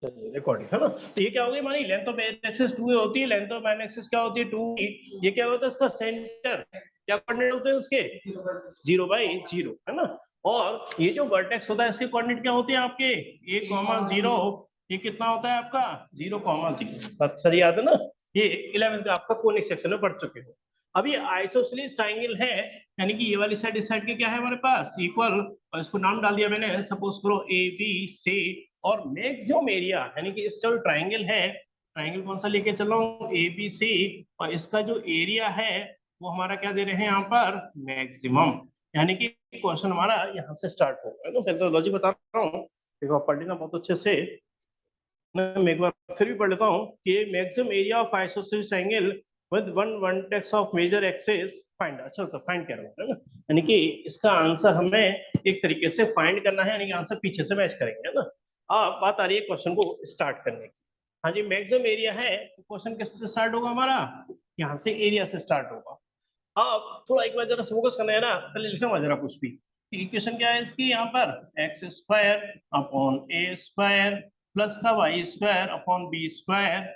Recording है ना। तो ये क्या हो गई हमारी लेंथ ऑफ एयर एक्सिस 2 होती है, लेंथ ऑफ मैन एक्सिस क्या होती है 2। ये क्या होता है इसका सेंटर, क्या कोऑर्डिनेट होते हैं उसके 0/0 है ना। और ये जो वर्टेक्स होता है इसके कोऑर्डिनेट क्या होते हैं आपके 1,0। ये कितना होता है आपका 0,0। सर याद है ना, ये 11th का आपका कोनिक सेक्शन में पढ़ चुके हो। अब ये आइसोसेलेस ट्रायंगल है, यानी कि ये वाली साइड इस साइड के क्या है हमारे पास इक्वल, और इसको नाम डाल दिया मैंने, सपोज करो ए बी सी। और मैक्सिमम एरिया यानी कि इस जो ट्रायंगल है, ट्रायंगल कौन सा लेके चलो ए बी सी, और इसका जो एरिया है वो हमारा क्या दे रहे हैं यहाँ पर मैक्सिमम। यानी कि क्वेश्चन हमारा यहाँ से स्टार्ट होगा। तो मेथोडोलॉजी बता रहा हूँ, देखो पढ़ लेना बहुत अच्छे से। मैं एक बार फिर भी पढ़ लेता हूँ कि maximum area of isosceles triangle with one vertex of major axis find. अच्छा तो फाइंड कर रहा हूँ है ना, यानी कि इसका आंसर हमें एक तरीके से फाइंड करना है, यानी कि आंसर पीछे से मैच करेंगे है ना। अब बात आ रही है क्वेश्चन को स्टार्ट करने की। हाँ जी, मैक्सिमम एरिया है तो क्वेश्चन किससे स्टार्ट होगा हमारा, यहाँ से एरिया से स्टार्ट होगा। अब थोड़ा एक बार जरा फोकस करना है ना, पहले लिखना जरा कुछ भी। इक्वेशन क्या है इसकी यहाँ पर, x square upon a square plus का y square upon b square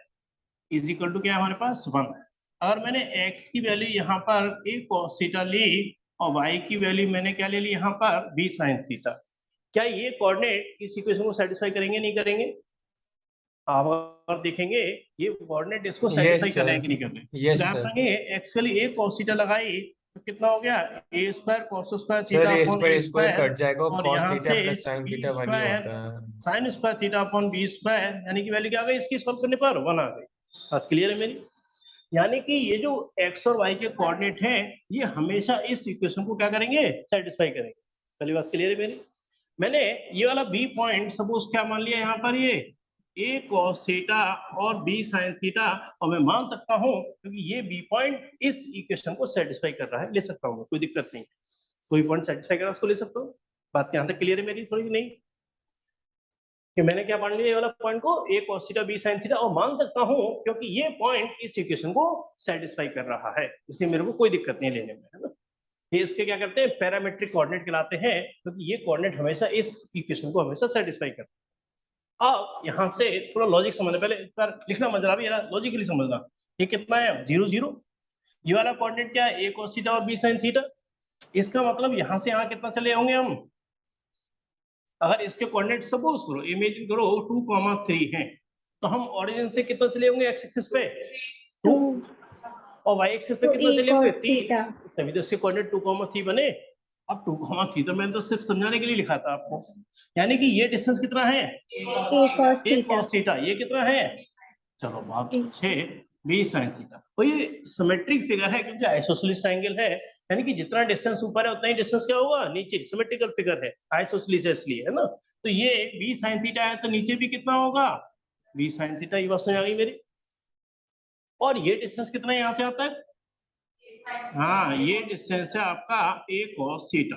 is equal to क्या है हमारे पास 1। अगर मैंने x की वैल्यू यहाँ पर a cos थीटा ली और y की वैल्यू मैंने क्या ले ली यहाँ पर b sin थीटा, क्या ये कोऑर्डिनेट इस इक्वेशन को सेटिस्फाई करेंगे नहीं करेंगे। आप अगर देखेंगे ये कोऑर्डिनेट इसको यस सेटिस्फाई कर रहे सर। हैं कि नहीं कर रहे। तो यस यहाँ सर। पर x के लिए a cos थीटा लगाई तो कितना हो गया a square cos square sir theta ये upon a square square square, cut जाएगा और और कॉस यहाँ थीटा से plus sine b theta one ही स्क्वायर होता है। sin square theta upon b square, यानी कि वैल्यू क्या आ गई इसकी सॉल्व करने पर 1 आ गई। बात क्लियर है मेरी। यानी कि ये जो x और y के कोऑर्डिनेट हैं ये हमेशा इस इक्वेशन को क्या करेंगे सेटिस्फाई करेंगे। पहली बात क्लियर है मेरी। मैंने ये वाला b पॉइंट सपोज क्या मान लिया यहाँ पर, ये a cos थीटा और b sin थीटा, और मैं मान सकता हूँ क्योंकि ये b पॉइंट इस इक्वेशन को सेटिस्फाई कर रहा है, ले सकता हूँ कोई दिक्कत नहीं। कोई पॉइंट सेटिस्फाई कर रहा है उसको ले सकता हूँ। बात यहाँ तक क्लियर है मेरी थोड़ी नहीं, कि मैंने क्या मान लिया ये वाला पॉइंट को a cos theta b sin theta, और मान सकता हूँ क्योंकि ये पॉइंट इस इक्वेशन को सेटिस्फाई कर रहा है, इसलिए मेरे को कोई दिक्कत नहीं लेने में है ना। ये इसके क्या करते हैं पैरामीट्रिक कोऑर्डिनेट कहलाते हैं, क्योंकि ये कोऑर्डिनेट हमेशा इस इक्वेशन को हमेशा सेटिस्फाई करते हैं। अब यहाँ से थोड़ा लॉजिक समझना, पहले एक बार लिखना मत, भी लॉजिकली समझना। ये कितना है 0,0। ये वाला कोऑर्डिनेट क्या है a cos थीटा और b sin थीटा। इसका मतलब यहाँ से यहाँ कितना चले होंगे हम, अगर इसके कोऑर्डिनेट सपोज करो इमेजिन करो 2,3 है, तो हम ओरिजिन से कितना चले होंगे एक्स एक्सिस पे 2, और वाई एक्सिस पे तो कितना a चले होंगे cos 3, थीटा। तभी तो इसके कोऑर्डिनेट 2,3 बने। अब 2,3 तो मैंने तो सिर्फ समझाने के लिए लिखा था आपको, यानी कि ये डिस्टेंस कितना है a cos एक थीटा। cos थीटा, ये कितना है, चलो बहुत अच्छे b sin थीटा। तो ये सिमेट्रिक फिगर है क्योंकि आइसोसेलेस ट्रायंगल है, यानी कि जितना डिस्टेंस ऊपर है उतना ही डिस्टेंस क्या होगा नीचे, सिमेट्रिकल फिगर है आइसोसेलेस इसलिए है ना। तो ये b sin थीटा है तो नीचे भी कितना होगा b sin थीटा, ये बात समझ आ गई मेरी। और ये डिस्टेंस कितना यहाँ से आता है, हाँ ये डिस्टेंस है आपका a cos थीटा।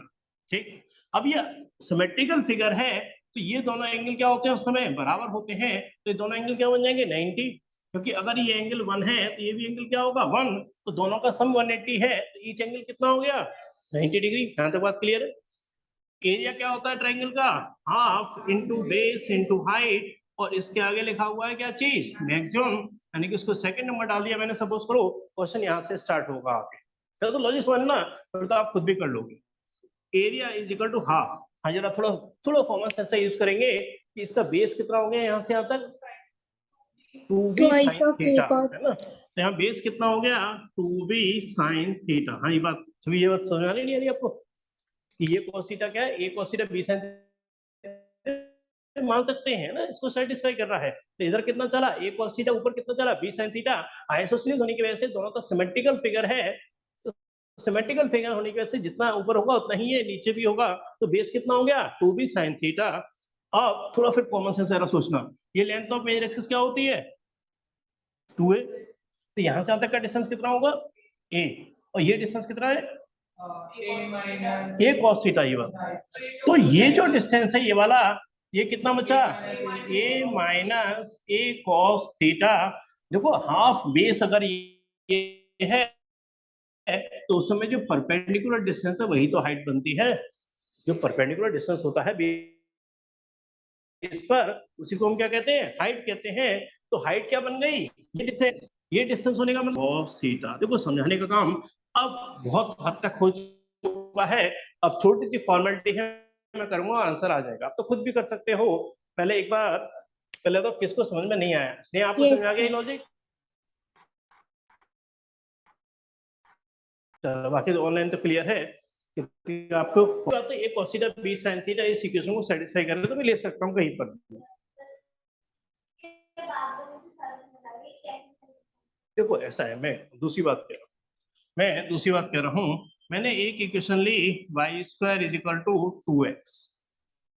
ठीक, अब ये सिमेट्रिकल फिगर है तो ये दोनों एंगल क्या होते हैं उस समय बराबर होते हैं, तो ये दोनों एंगल क्या बन जाएंगे 90, क्योंकि अगर ये एंगल 1 है तो ये भी एंगल क्या होगा 1, तो दोनों का सम 180 है, तो ईच एंगल कितना हो गया 90 डिग्री। यहाँ तक बात क्लियर है। एरिया क्या होता है ट्रायंगल का, half into base into height, और इसके आगे लिखा हुआ है क्या चीज मैक्सिमम, यानी कि उसको सेकंड नंबर डाल दिया मैंने, सपोज करो क्वेश्चन यहाँ से स्टार्ट होगा आगे। तो लॉजिक समझना, फिर तो आप खुद भी कर लोगे। Area is equal to half, हाँ जरा थोड़ा थोड़ा फॉर्मूला ऐसा यूज करेंगे कि इसका बेस कितना हो गया यहाँ से यहाँ तक 2b Twice sin of a theta cos। है ना। तो यहाँ बेस कितना हो गया 2b sin थीटा। हाँ ये बात सभी, ये बात समझ आ नहीं आ रही आपको कि ये cos थीटा क्या है a cos theta b sin मान सकते हैं ना, इसको सेटिस्फाई कर रहा है। तो इधर कितना चला a cos थीटा, ऊपर कितना चला b sin थीटा। आइसोसेलेस होने की वजह से दोनों का सिमेट्रिकल फिगर है, तो सिमेट्रिकल फिगर होने की वजह से जितना ऊपर होगा उतना ही ये नीचे भी होगा, तो बेस कितना हो गया 2b sin थीटा। अब थोड़ा फिर कॉमन सेंस जरा सोचना, ये लेंथ ऑफ मेजर एक्सिस क्या होती है 2a, तो यहाँ से यहाँ तक का डिस्टेंस कितना होगा a, और ये डिस्टेंस कितना है a cos थीटा, ये वाला। तो ये जो डिस्टेंस है ये वाला, ये कितना बचा a minus a cos theta. देखो हाफ बेस अगर ये है तो उस समय जो परपेंडिकुलर डिस्टेंस है वही तो हाइट बनती है, जो परपेंडिकुलर डिस्टेंस होता है इस पर, उसी को हम क्या कहते हैं, हाइट कहते हैं। तो हाइट क्या बन गई, ये डिस्टेंस होने का मतलब cos थीटा। देखो समझाने का काम अब बहुत हद तक हो चुका है, अब छोटी सी फॉर्मेलिटी है, मैं करूंगा, आंसर आ जाएगा। आप तो खुद भी कर सकते हो। पहले एक बार, पहले तो किसको समझ में नहीं आया, इसलिए आपको Yes, समझ आ गया sir. लॉजिक। चलो बाकी तो ऑनलाइन तो क्लियर है कि आपको तो एक cos theta b sin theta इस इक्वेशन को सेटिस्फाई कर रहे तो मैं ले सकता हूँ कहीं पर। देखो ऐसा है, मैं दूसरी बात कह रहा हूँ, मैंने एक इक्वेशन ली y square is equal to 2x,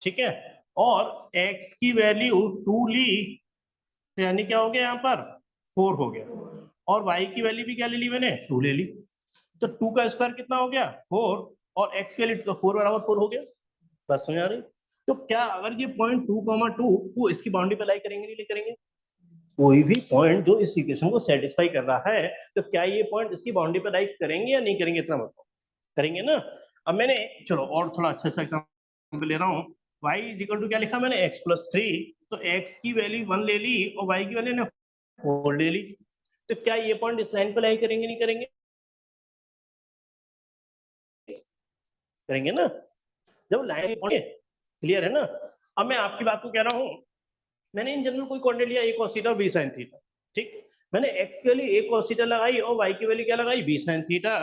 ठीक है, और x की वैल्यू 2 ली, तो यानी क्या हो गया यहाँ पर 4 हो गया, और y की वैल्यू भी क्या ले ली मैंने, 2 ले ली, तो 2 का स्क्वायर कितना हो गया 4, और x की वैल्यू तो 4 बराबर 4 हो गया। बस समझ आ रही। तो क्या अगर ये पॉइंट 2,2 वो इसकी बाउंड्री पे लाई करेंगे नहीं करेंगे, कोई भी पॉइंट जो इस इक्वेशन को सेटिस्फाई कर रहा है, तो क्या ये पॉइंट इसकी बाउंड्री पे लाई करेंगे या नहीं करेंगे, इतना बताओ। करेंगे ना। अब मैंने, चलो और थोड़ा अच्छा सा एग्जांपल ले रहा हूँ, y इज इक्वल टू क्या लिखा मैंने, x प्लस 3, तो x की वैल्यू 1 ले ली और y की वैल्यू ने 4 ले ली, तो क्या ये पॉइंट इस लाइन पे लाई करेंगे नहीं करेंगे, करेंगे ना। जब लाइन क्लियर है ना। अब मैं आपकी बात को कह रहा हूँ, मैंने इन जनरल कोई कोऑर्डिनेट लिया a cos theta b sin theta, ठीक, मैंने x के लिए a cos थीटा लगाई और y की वैल्यू क्या लगाई b sin थीटा,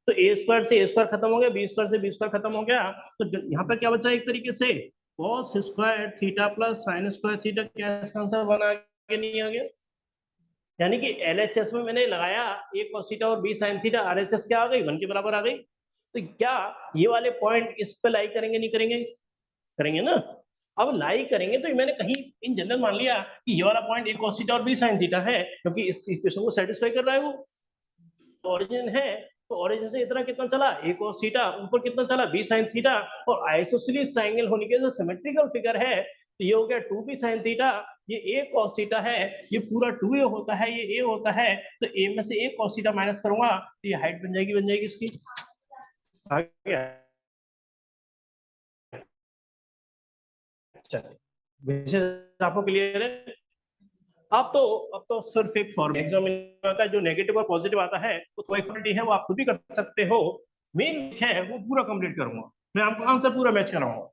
तो a स्क्वायर से a स्क्वायर खत्म हो गया, b स्क्वायर से b स्क्वायर खत्म हो गया, तो यहाँ पर क्या बचा एक तरीके से cos square theta plus sin square theta, क्या इसका आंसर 1 आ गया नहीं आ गया। यानी कि LHS में मैंने लगाया a cos थीटा और b sin थीटा, RHS क्या आ गई 1 के बराबर आ गई। तो क्या ये वाले पॉइंट इस पे लाई करेंगे नहीं करेंगे, करेंगे ना। अब लाई करेंगे तो मैंने कहीं इन जनरल मान लिया कि ये वाला पॉइंट a cos थीटा और b sin थीटा है, क्योंकि इस इक्वेशन को सेटिस्फाई कर रहा है वो ओरिजिन है, तो ओरिजिन से इतना कितना चला a cos थीटा, ऊपर कितना चला b sin थीटा, और आइसोसेलेस ट्रायंगल होने के जो सिमेट्रिकल फिगर है, तो ये हो गया 2b sin थीटा, ये a cos थीटा है, ये पूरा 2a होता है, ये a होता है, तो a में से a cos थीटा माइनस करूंगा तो ये हाइट बन जाएगी इसकी। आ गया। चलिए आपको क्लियर है। अब तो सिर्फ एक फॉर्मूला एग्जाम में आता है, जो नेगेटिव और पॉजिटिव आता है वो कोई फॉर्मूला है, वो आप खुद भी कर सकते हो, मेन है वो पूरा कंप्लीट करूंगा मैं, आपको आंसर पूरा मैच कराऊंगा,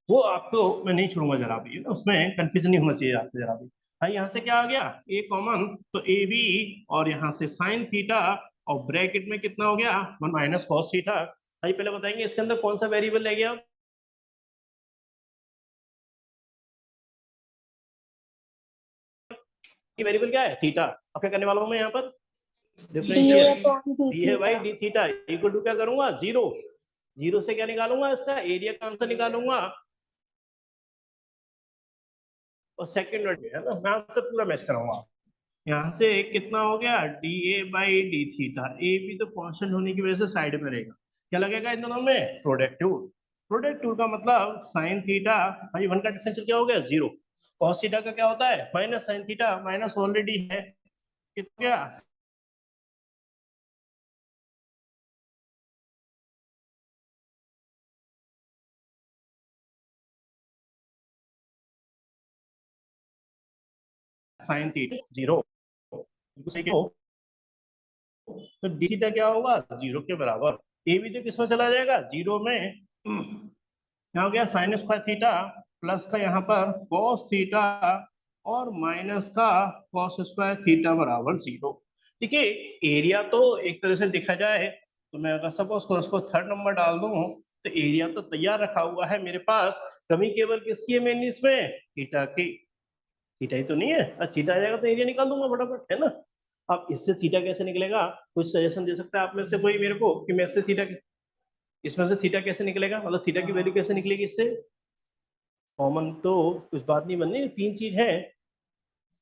वो आपको मैं नहीं छोड़ूंगा जरा भी, उसमें कंफ्यूजन नहीं होना चाहिए आपको जरा भी। भाई यहाँ से क्या आ गया ए कॉमन, तो ए बी, और यहाँ से साइन थीटा, और ब्रैकेट में कितना हो गया 1 माइनस कॉस थीटा। भाई पहले बताएंगे इसके अंदर कौन सा वेरिएबल ले गया, वेरिएबल क्या है थीटा। अब क्या करने वाला हूँ मैं यहाँ पर, dA डिफरेंशियल, upon डी है भाई d d theta equal to क्या करूंगा 0, 0 से क्या निकालूंगा, इसका एरिया का आंसर निकालूंगा, और सेकंड वर्ड है ना, मैं आंसर पूरा मैच कराऊंगा। यहाँ से कितना हो गया D A by D theta, A भी तो कांस्टेंट होने की वजह से साइड में रहेगा, क्या लगेगा इन दोनों में, प्रोडक्ट टूल। प्रोडक्ट टूल का मतलब साइन थीटा, भाई 1 का डिफरेंशियल क्या हो गया 0, कॉस थीटा का क्या होता है minus sine theta, minus already है, कितना साइन थीटा 0, तो डी थीटा क्या होगा 0 के बराबर, ए भी तो किसमें चला जाएगा 0 में, क्या हो गया साइन स्क्वायर थीटा प्लस का यहाँ पर कॉस थीटा, और माइनस का कॉस स्क्वायर थीटा बराबर 0। देखिए एरिया तो एक तरह से देखा जाए तो मैं अगर सपोज को उसको थर्ड नंबर डाल दूं, तो एरिया तो तैयार रखा हुआ है मेरे पास, कमी केवल किसकी है मेनली इसमें, थीटा की। थीटा ही तो नहीं है, और थीटा आ जाएगा तो एरिया निकाल दूंगा फटाफट, है ना। अब इससे थीटा कैसे निकलेगा, कुछ सजेशन दे सकता है आप में से कोई मेरे को कि मैं इससे थीटा, इसमें से थीटा कैसे निकलेगा, मतलब थीटा की वैल्यू कैसे निकलेगी इससे। कॉमन तो कुछ बात नहीं बननी, 3 चीज है।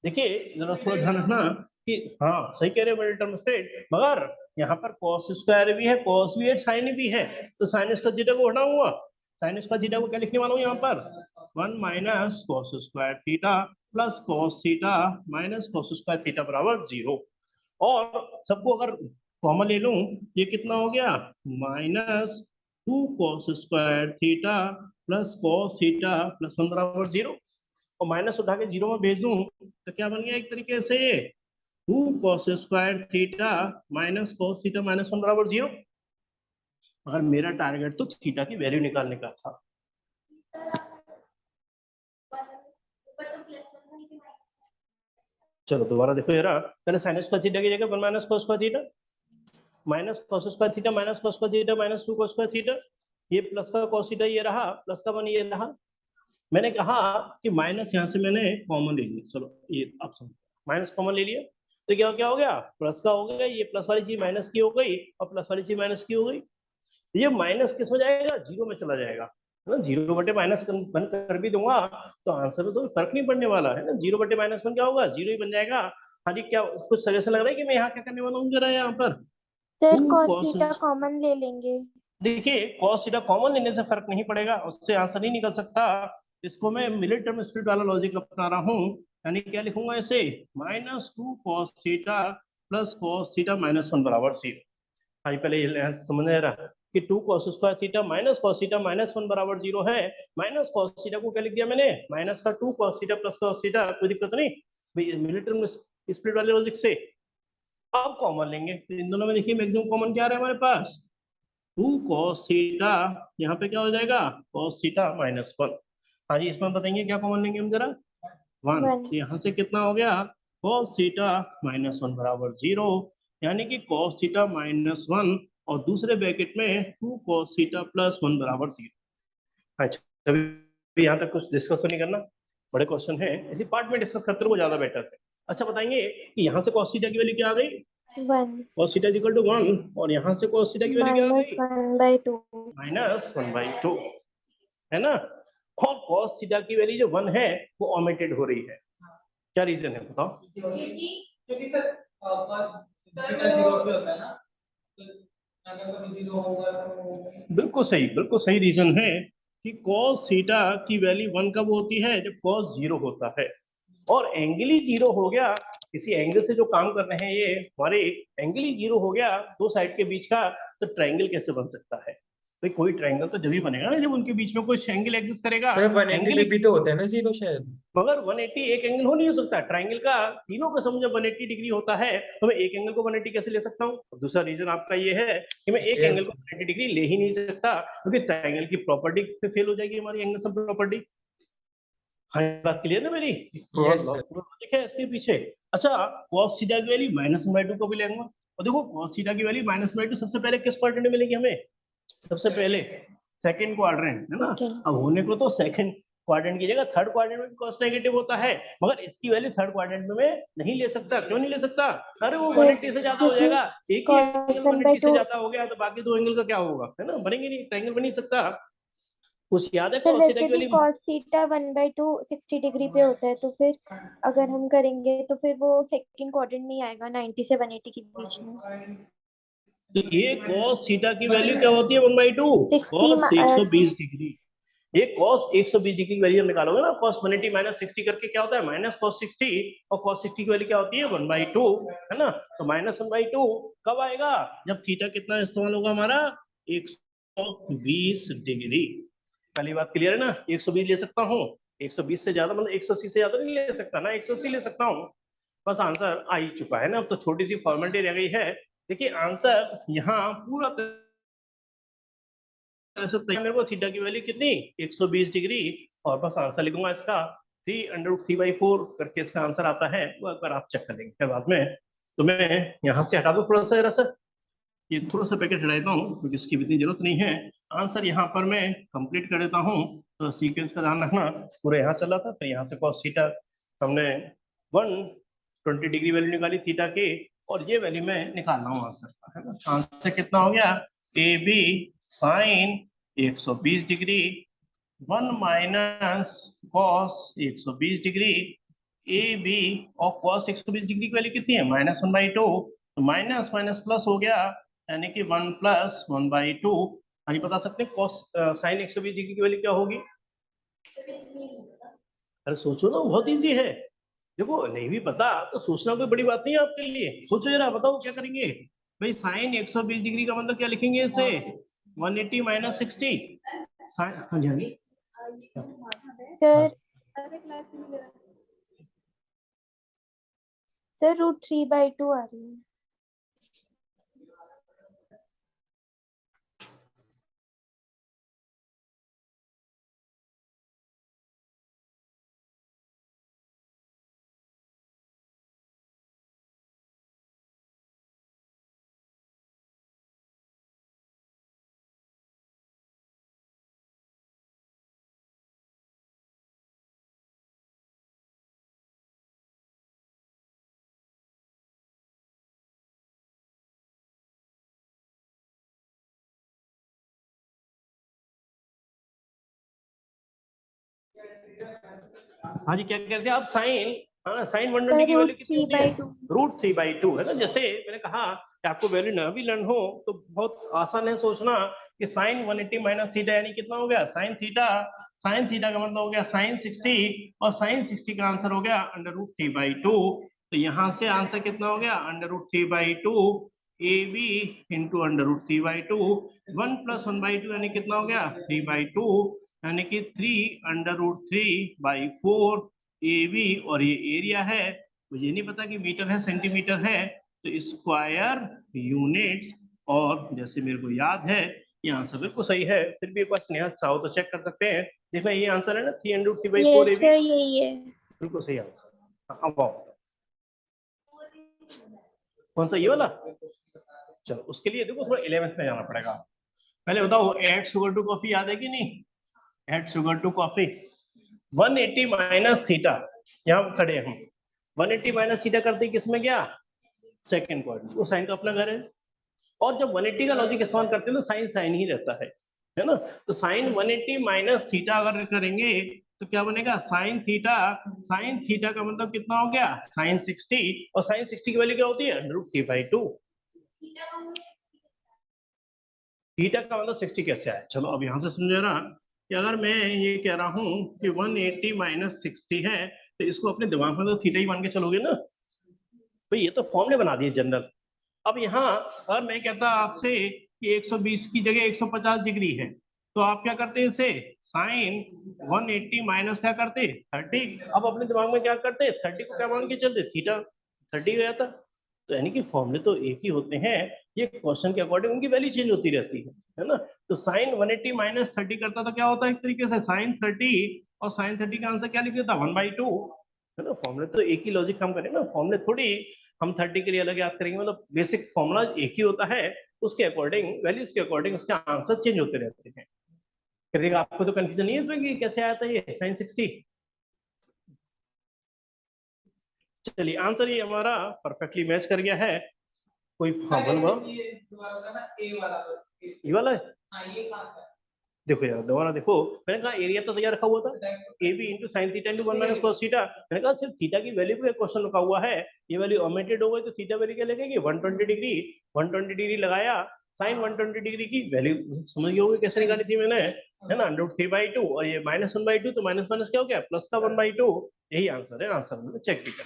देखिए जरा थोड़ा ध्यान रखना कि हाँ सही कह रहे हो टर्म स्टेट, मगर यहाँ पर कॉस स्क्वायर भी है, कॉस भी है, साइन भी है, तो साइन स्क्वायर थीटा को हटाऊंगा, साइन स्क्वायर थीटा को क्या लिखने वाला हूँ यहाँ पर 1 minus cos square theta plus cos theta minus cos square theta बराबर 0, और सबको अगर कॉमन ले लूं, ये कितना हो गया minus 2 cos square theta plus cos theta plus 1 बराबर 0। और माइनस उठा के 0 में भेज दूं तो क्या बन गया एक तरीके से 2 cos square theta minus cos theta minus 1 बराबर 0। मगर मेरा टारगेट तो थीटा की वैल्यू निकालने का था। चलो दोबारा देखो जरा, पहले साइन स्क्वायर थीटा की जगह 1 minus cos square theta minus cos square theta minus cos square theta minus 2 cos square theta, ये प्लस का cos थीटा ये रहा, प्लस का 1 ये रहा। मैंने कहा कि माइनस यहाँ से मैंने कॉमन ले लिया, चलो ये आप समझो, माइनस कॉमन ले लिया तो क्या क्या हो गया, प्लस का हो गया, ये प्लस वाली चीज माइनस की हो गई और प्लस वाली चीज माइनस की हो गई। ये माइनस किस में जाएगा, 0 में चला जाएगा, है ना। 0 बटे माइनस वन कर भी दूंगा तो आंसर में तो फर्क नहीं पड़ने वाला है ना। 0 बटे माइनस वन क्या होगा, 0 ही बन जाएगा। हाँ जी, क्या कुछ सजेशन लग रहा है कि मैं यहाँ क्या करने वाला हूँ जरा यहाँ पर, sir 2 cos cos। Theta common ले लेंगे। देखिए cos थीटा कॉमन लेने से फर्क नहीं पड़ेगा, उससे आंसर नहीं निकल सकता। इसको मैं मिडिल टर्म स्प्लिट वाला लॉजिक अपना रहा हूँ, यानी क्या लिखूंगा इसे, minus 2 cos theta plus cos theta minus 1 बराबर 0। हाँ, पहले ये समझ आ रहा कि 2 cos square theta minus cos theta minus 1 बराबर 0 है। माइनस cos थीटा को क्या लिख दिया मैंने, माइनस का 2 cos theta plus cos theta, कोई दिक्कत नहीं भाई, मिडिल टर्म स्प्लिट वाले लॉजिक से। अब कॉमन लेंगे तो इन दोनों में देखिए मैक्सिमम कॉमन क्या आ रहा है हमारे पास, 2 cos थीटा, यहाँ पे क्या हो जाएगा cos थीटा माइनस 1। हाँ जी, इसमें बताएंगे क्या कॉमन लेंगे हम जरा, 1। 1। तो यहाँ से कितना हो गया, cos थीटा माइनस 1 बराबर 0, यानी कि cos थीटा माइनस 1 और दूसरे ब्रैकेट में 2 cos थीटा प्लस 1 बराबर 0। अच्छा, अभी यहाँ तक कुछ डिस्कस तो नहीं करना, बड़े क्वेश्चन है, इसी पार्ट में डिस्कस करते रहो, ज्यादा बेटर है। अच्छा बताएंगे कि यहाँ से cos थीटा की वैल्यू क्या आ गई, 1 cos थीटा इक्वल टू 1, और यहाँ से cos थीटा की वैल्यू क्या आ माइनस गई, 1/2। माइनस 1/2, है ना। और cos थीटा की वैल्यू जो 1 है वो ओमिटेड हो रही है, क्या रीजन है बताओ। क्योंकि सर थीटा 0 पे होता है ना, तो अगर कभी 0 होगा तो बिल्कुल सही रीजन है कि cos थीटा की वैल्यू 1 कब होती है, जब cos 0 होता है। और एंगल ही 0 हो गया, किसी एंगल से जो काम कर रहे हैं ये हमारे, एंगल ही 0 हो गया दो साइड के बीच का, तो ट्रायंगल कैसे बन सकता है भाई, कोई ट्रायंगल तो जब ही बनेगा ना जब उनके बीच में कोई एंगल एग्जिस्ट करेगा। सर 180 एंगल पे भी तो होता है ना 0 शायद। मगर 180 एक एंगल हो नहीं हो सकता, ट्रायंगल का तीनों का समझ 180 डिग्री होता है, तो मैं एक एंगल को 180 कैसे ले सकता हूँ। दूसरा रीजन आपका ये है कि मैं एक एंगल को 180 डिग्री ले ही नहीं सकता, क्योंकि ट्रायंगल की प्रॉपर्टी पे फेल हो जाएगी हमारी एंगल सम प्रॉपर्टी। हाँ, बात क्लियर ना मेरी, पूरा यस सर। लॉजिक है इसके पीछे। अच्छा, cos थीटा की वैल्यू -1/2 को भी लेंगे, और देखो cos थीटा की वैल्यू -1/2 सबसे पहले किस क्वाड्रेंट में मिलेगी हमें, सबसे पहले सेकंड क्वाड्रेंट, है ना। सेकंड। अब होने को तो सेकंड क्वाड्रेंट की जगह थर्ड क्वाड्रेंट में भी cos नेगेटिव होता है, मगर इसकी वैल्यू थर्ड क्वाड्रेंट में मैं नहीं ले सकता। क्यों नहीं ले सकता, अरे वो 180 से ज्यादा हो क्योंकि जाएगा, एक ही cos एंगल 180 से 1/2 ज्यादा हो गया तो बाकी दो एंगल का क्या होगा, है ना, बनेंगे नहीं, ट्रायंगल बन नहीं सकता। कुछ याद है सर cos थीटा वैसे की भी वैल्यू, cos थीटा 1/2 60 डिग्री पे होता है, तो फिर अगर हम करेंगे तो फिर वो सेकंड क्वाड्रेंट में ही आएगा 90 से 180 के बीच में। तो ये cos थीटा की वैल्यू क्या होती है 1/2, 60 cos 120 डिग्री। ये cos 120 डिग्री की वैल्यू निकालोगे ना, cos 180 माइनस 60 करके क्या होता है माइनस cos 60, और cos 60 की वैल्यू क्या होती है 1/2, है ना। तो -1/2 कब आएगा, जब थीटा कितना इस्तेमाल होगा हमारा 120 डिग्री। पहली बात क्लियर है ना, 120 ले सकता हूँ, 120 से ज्यादा मतलब 180 से ज्यादा नहीं ले सकता ना, 180 ले सकता हूँ। बस आंसर आ ही चुका है ना, अब तो छोटी सी फॉर्मेलिटी रह गई है। देखिए आंसर यहाँ पूरा मेरे को थीटा की वैल्यू कितनी 120 डिग्री, और बस आंसर लिखूंगा इसका 3√3/4 करके इसका आंसर आता है, वो एक बार आप चेक कर लेंगे फिर बाद में। तो मैं यहाँ से हटा दूं थोड़ा सा जरा सा, ये थोड़ा सा पैकेट हटा देता हूँ क्योंकि इसकी भी इतनी जरूरत नहीं है। आंसर यहाँ पर मैं कंप्लीट कर देता हूँ, तो सीक्वेंस का ध्यान रखना, पूरा यहाँ चला था, फिर यहाँ से cos थीटा हमने 120 डिग्री वैल्यू निकाली थीटा की, और ये वैल्यू मैं निकाल रहा हूँ आंसर का, है ना। आंसर कितना हो गया, a b sine 120 degree 1 minus cos 120 degree, a b, और cos 120 डिग्री की वैल्यू कितनी है -1/2, तो माइनस माइनस प्लस हो गया, यानी कि 1 + 1/2। हाँ जी, बता सकते हैं cos साइन 120 डिग्री की वैल्यू क्या होगी, अरे सोचो ना, बहुत इजी है। देखो नहीं भी पता तो सोचना कोई बड़ी बात नहीं है आपके लिए, सोचो जरा, बताओ क्या करेंगे भाई। साइन 120 डिग्री का मतलब क्या लिखेंगे इसे, 180 - 60 साइन। हाँ जी हाँ जी, सर सारे क्लास में मिलेगा। सर √3/2 आ रही है। हाँ जी, क्या कहते हैं आप? साइन, हाँ साइन 120 सर की वैल्यू कितनी होती है? √3/2। √3/2 है ना। जैसे मैंने कहा कि आपको वैल्यू ना भी लर्न हो तो बहुत आसान है सोचना कि साइन 180 माइनस थीटा यानी कितना हो गया? Sine theta. साइन थीटा का मतलब हो गया साइन 60 और साइन 60 का आंसर हो गया √3/2। तो यहाँ से आंसर कितना हो गया? √3/2 AB इंटू √3/2। 1 + 1/2 यानी कितना हो गया? 3/2 यानी कि 3√3/4 AB। और ये एरिया है, मुझे नहीं पता कि मीटर है सेंटीमीटर है, तो स्क्वायर यूनिट्स। और जैसे मेरे को याद है ये आंसर बिल्कुल सही है, फिर भी एक बार स्नेहा चाहो तो चेक कर सकते हैं। देखना ये आंसर है ना 3√3/4 यस AB, सर यही है। बिल्कुल सही आंसर। अब आओ, कौन सा? ये वाला। चलो उसके लिए देखो थोड़ा 11th में जाना पड़ेगा। पहले बताओ ऐड शुगर टू कॉफी याद है कि नहीं? Add sugar to coffee 180 minus theta, यहाँ खड़े हम 180 माइनस थीटा करते किस में गया? Second quadrant. वो साइन का अपना घर है। और जब 180 का लॉजिक इस्तेमाल करते हैं तो साइन साइन ही रहता है ना। तो साइन 180 माइनस थीटा अगर करेंगे तो क्या बनेगा? Sine theta. साइन थीटा का मतलब कितना हो गया? साइन 60। और साइन 60 की वैल्यू क्या होती है? √3/2। थीटा का मतलब 60 कैसे आया? चलो अब यहां से समझे ना कि अगर मैं ये कह रहा हूं कि 180 माइनस 60 है तो इसको अपने दिमाग में तो थीटा ही मान के चलोगे ना भाई। ये तो फॉर्मूले बना दिए जनरल। अब यहाँ अगर मैं कहता आपसे कि 120 की जगह 150 डिग्री है तो आप क्या करते इसे? साइन 180 माइनस क्या करते? 30। अब अपने दिमाग में क्या करते? 30 को क्या मान के चलते? थीटा 30 हो जाता। तो यानी कि फॉर्मूले तो एक ही होते हैं, ये क्वेश्चन के अकॉर्डिंग उनकी वैल्यू चेंज होती रहती है ना। तो साइन 180 माइनस 30 करता तो क्या होता है? एक तरीके से साइन 30, और साइन 30 का आंसर क्या लिख देता? 1/2 है ना। फॉर्मूले तो एक ही लॉजिक हम करें ना, फॉर्मूले थोड़ी हम 30 के लिए अलग याद करेंगे। मतलब बेसिक फॉर्मूला एक ही होता है, उसके अकॉर्डिंग वैल्यूज के अकॉर्डिंग उसके आंसर चेंज होते रहते हैं। करिएगा, आपको तो कंफ्यूजन नहीं है इसमें कि कैसे आया था ये साइन 60? चलिए आंसर ये हमारा परफेक्टली मैच कर गया है। कोई प्रॉब्लम? ये दोबारा बताना ए वाला बस। ये वाला है। हाँ ये कहाँ से? देखो यार दोबारा देखो, मैंने कहा एरिया तो तैयार रखा हुआ था a b into sine theta into 1 minus cos theta. मैंने कहा सिर्फ थीटा की वैल्यू पे क्वेश्चन रखा हुआ है, ये वैल्यू ओमिटेड हो गई तो थीटा वैल्यू क्या लगेगी? 120 डिग्री। 120 डिग्री लगाया, साइन 120 डिग्री की वैल्यू समझ गए होगे कैसे निकाली थी मैंने, है ना। √3/2 और ये -1/2 तो माइनस माइनस क्या हो गया? प्लस का 1/2। यही आंसर है। आंसर मैंने चेक भी कर।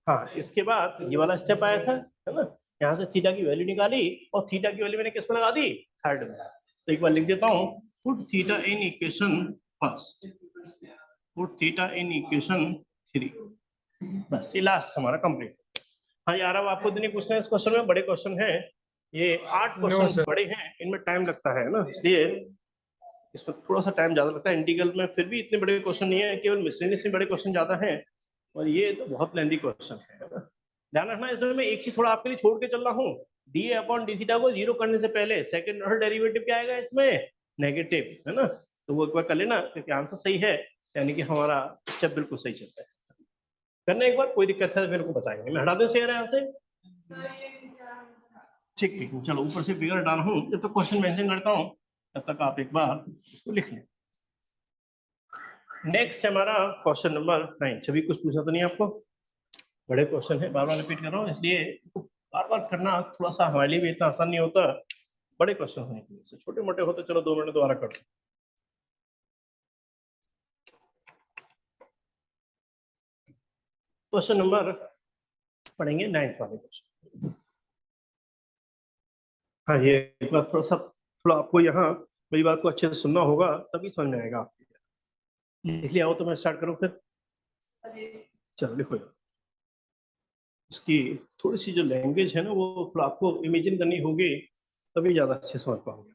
हाँ इसके बाद ये वाला स्टेप आया था, है ना। यहाँ से थीटा की वैल्यू निकाली और थीटा की वैल्यू मैंने किस में लगा दी? थर्ड में। तो एक बार लिख देता हूँ, put theta in equation first, put theta in equation 3। बस ये लास्ट हमारा कंप्लीट। हाँ यार अब आपको इतने क्वेश्चन है इस क्वेश्चन में, बड़े क्वेश्चन हैं ये। 8 क्वेश्चन बड़े हैं, इनमें टाइम लगता है ना, इसलिए इसमें थोड़ा सा टाइम ज्यादा लगता है। इंटीग्रल में फिर भी इतने बड़े क्वेश्चन नहीं है, केवल मिसलेनियस में बड़े क्वेश्चन ज्यादा हैं, और ये तो बहुत लेंदी क्वेश्चन है ना। ध्यान रखना इसमें मैं एक चीज थोड़ा आपके लिए छोड़ के चल रहा हूँ, डी अपॉन डी थीटा को जीरो करने से पहले सेकंड ऑर्डर डेरिवेटिव क्या आएगा इसमें? नेगेटिव, है ना। तो वो एक बार कर लेना क्योंकि आंसर सही है, यानी कि हमारा स्टेप बिल्कुल सही चलता है। करना एक बार, कोई दिक्कत है तो मेरे को बताएंगे, मैं हटा दूं शेयर यहाँ से। ठीक ठीक, चलो ऊपर से फिगर डाल हूँ, जब तक क्वेश्चन मेंशन करता हूँ तब तक आप एक बार इसको लिख लें। नेक्स्ट हमारा क्वेश्चन नंबर 9। छवि कुछ पूछना तो नहीं आपको? बड़े क्वेश्चन है, बार बार रिपीट कर रहा हूँ इसलिए बार बार करना थोड़ा सा हमारे लिए भी इतना आसान नहीं होता। बड़े क्वेश्चन होने की वजह से, छोटे मोटे होते चलो 2 मिनट दोबारा कर दो। क्वेश्चन नंबर पढ़ेंगे 9th वाले क्वेश्चन। हाँ ये एक बार थोड़ा सा, थोड़ा आपको यहाँ मेरी बात को अच्छे से सुनना होगा तभी समझ में आएगा आपको। लिख लिया हो तो मैं स्टार्ट करूं फिर? चलो लिखो। इसकी थोड़ी सी जो लैंग्वेज है ना वो थोड़ा आपको इमेजिन करनी होगी, तभी ज्यादा अच्छे समझ पाओगे।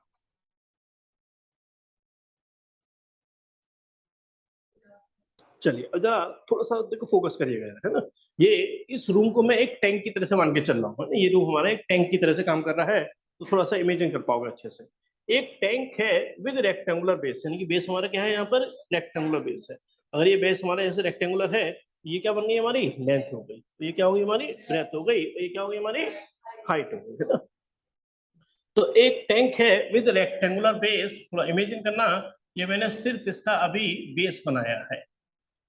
चलिए अब जरा थोड़ा सा देखो, फोकस करिएगा, है ना। ये इस रूम को मैं एक टैंक की तरह से मान के चल रहा हूँ, है ना? ये रूम हमारा एक टैंक की तरह से काम कर रहा है, तो थोड़ा सा इमेजिन कर पाओगे अच्छे से। एक टैंक है विद रेक्टेंगुलर बेस, यानी कि बेस हमारा क्या है यहाँ पर? रेक्टेंगुलर बेस है। अगर ये बेस हमारा ऐसे रेक्टेंगुलर है, ये क्या बन गई हमारी? लेंथ हो गई। तो ये क्या होगी हमारी? ब्रेथ हो गई। तो ये क्या होगी हमारी? हाइट हो गई, है ना। तो एक टैंक है विद रेक्टेंगुलर बेस, थोड़ा इमेजिन करना। ये मैंने सिर्फ इसका अभी बेस बनाया है।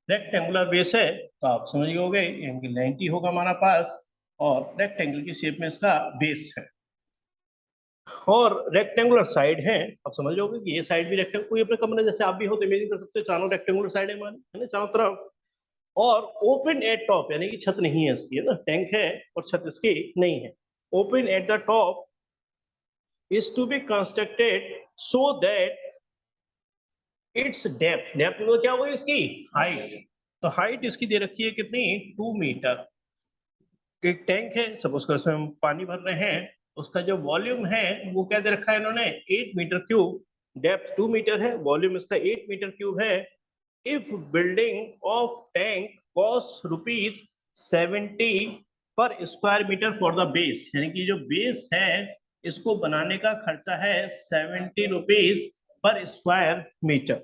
रेक्टेंगुलर बेस है तो आप समझ गए होंगे एंगल 90 होगा हमारा पास, और रेक्टेंगल की शेप में इसका बेस है। और रेक्टेंगुलर साइड है, आप समझ जाओगे कि ये साइड भी रेक्टेंगल, कोई अपने कमरे जैसे आप भी हो तो इमेजिन कर सकते हो, चारों रेक्टेंगुलर साइड है हमारी, है ना, चारों तरफ। और ओपन एट टॉप, यानी कि छत नहीं है इसकी, है ना, टैंक है और छत इसकी नहीं है। Open at the top is to be constructed so that its depth, depth में क्या होगी इसकी? हाइट। तो हाइट इसकी दे रखी है कितनी? 2 मीटर। एक टैंक है, सपोज कर उसमें हम पानी भर रहे हैं, उसका जो वॉल्यूम है वो क्या दे रखा है इन्होंने? 8 मीटर क्यूब। डेप्थ 2 मीटर है, वॉल्यूम इसका 8 मीटर क्यूब है। If building of tank cost ₹70 per square metre for the base, यानी कि जो बेस है इसको बनाने का खर्चा है ₹70 per square metre,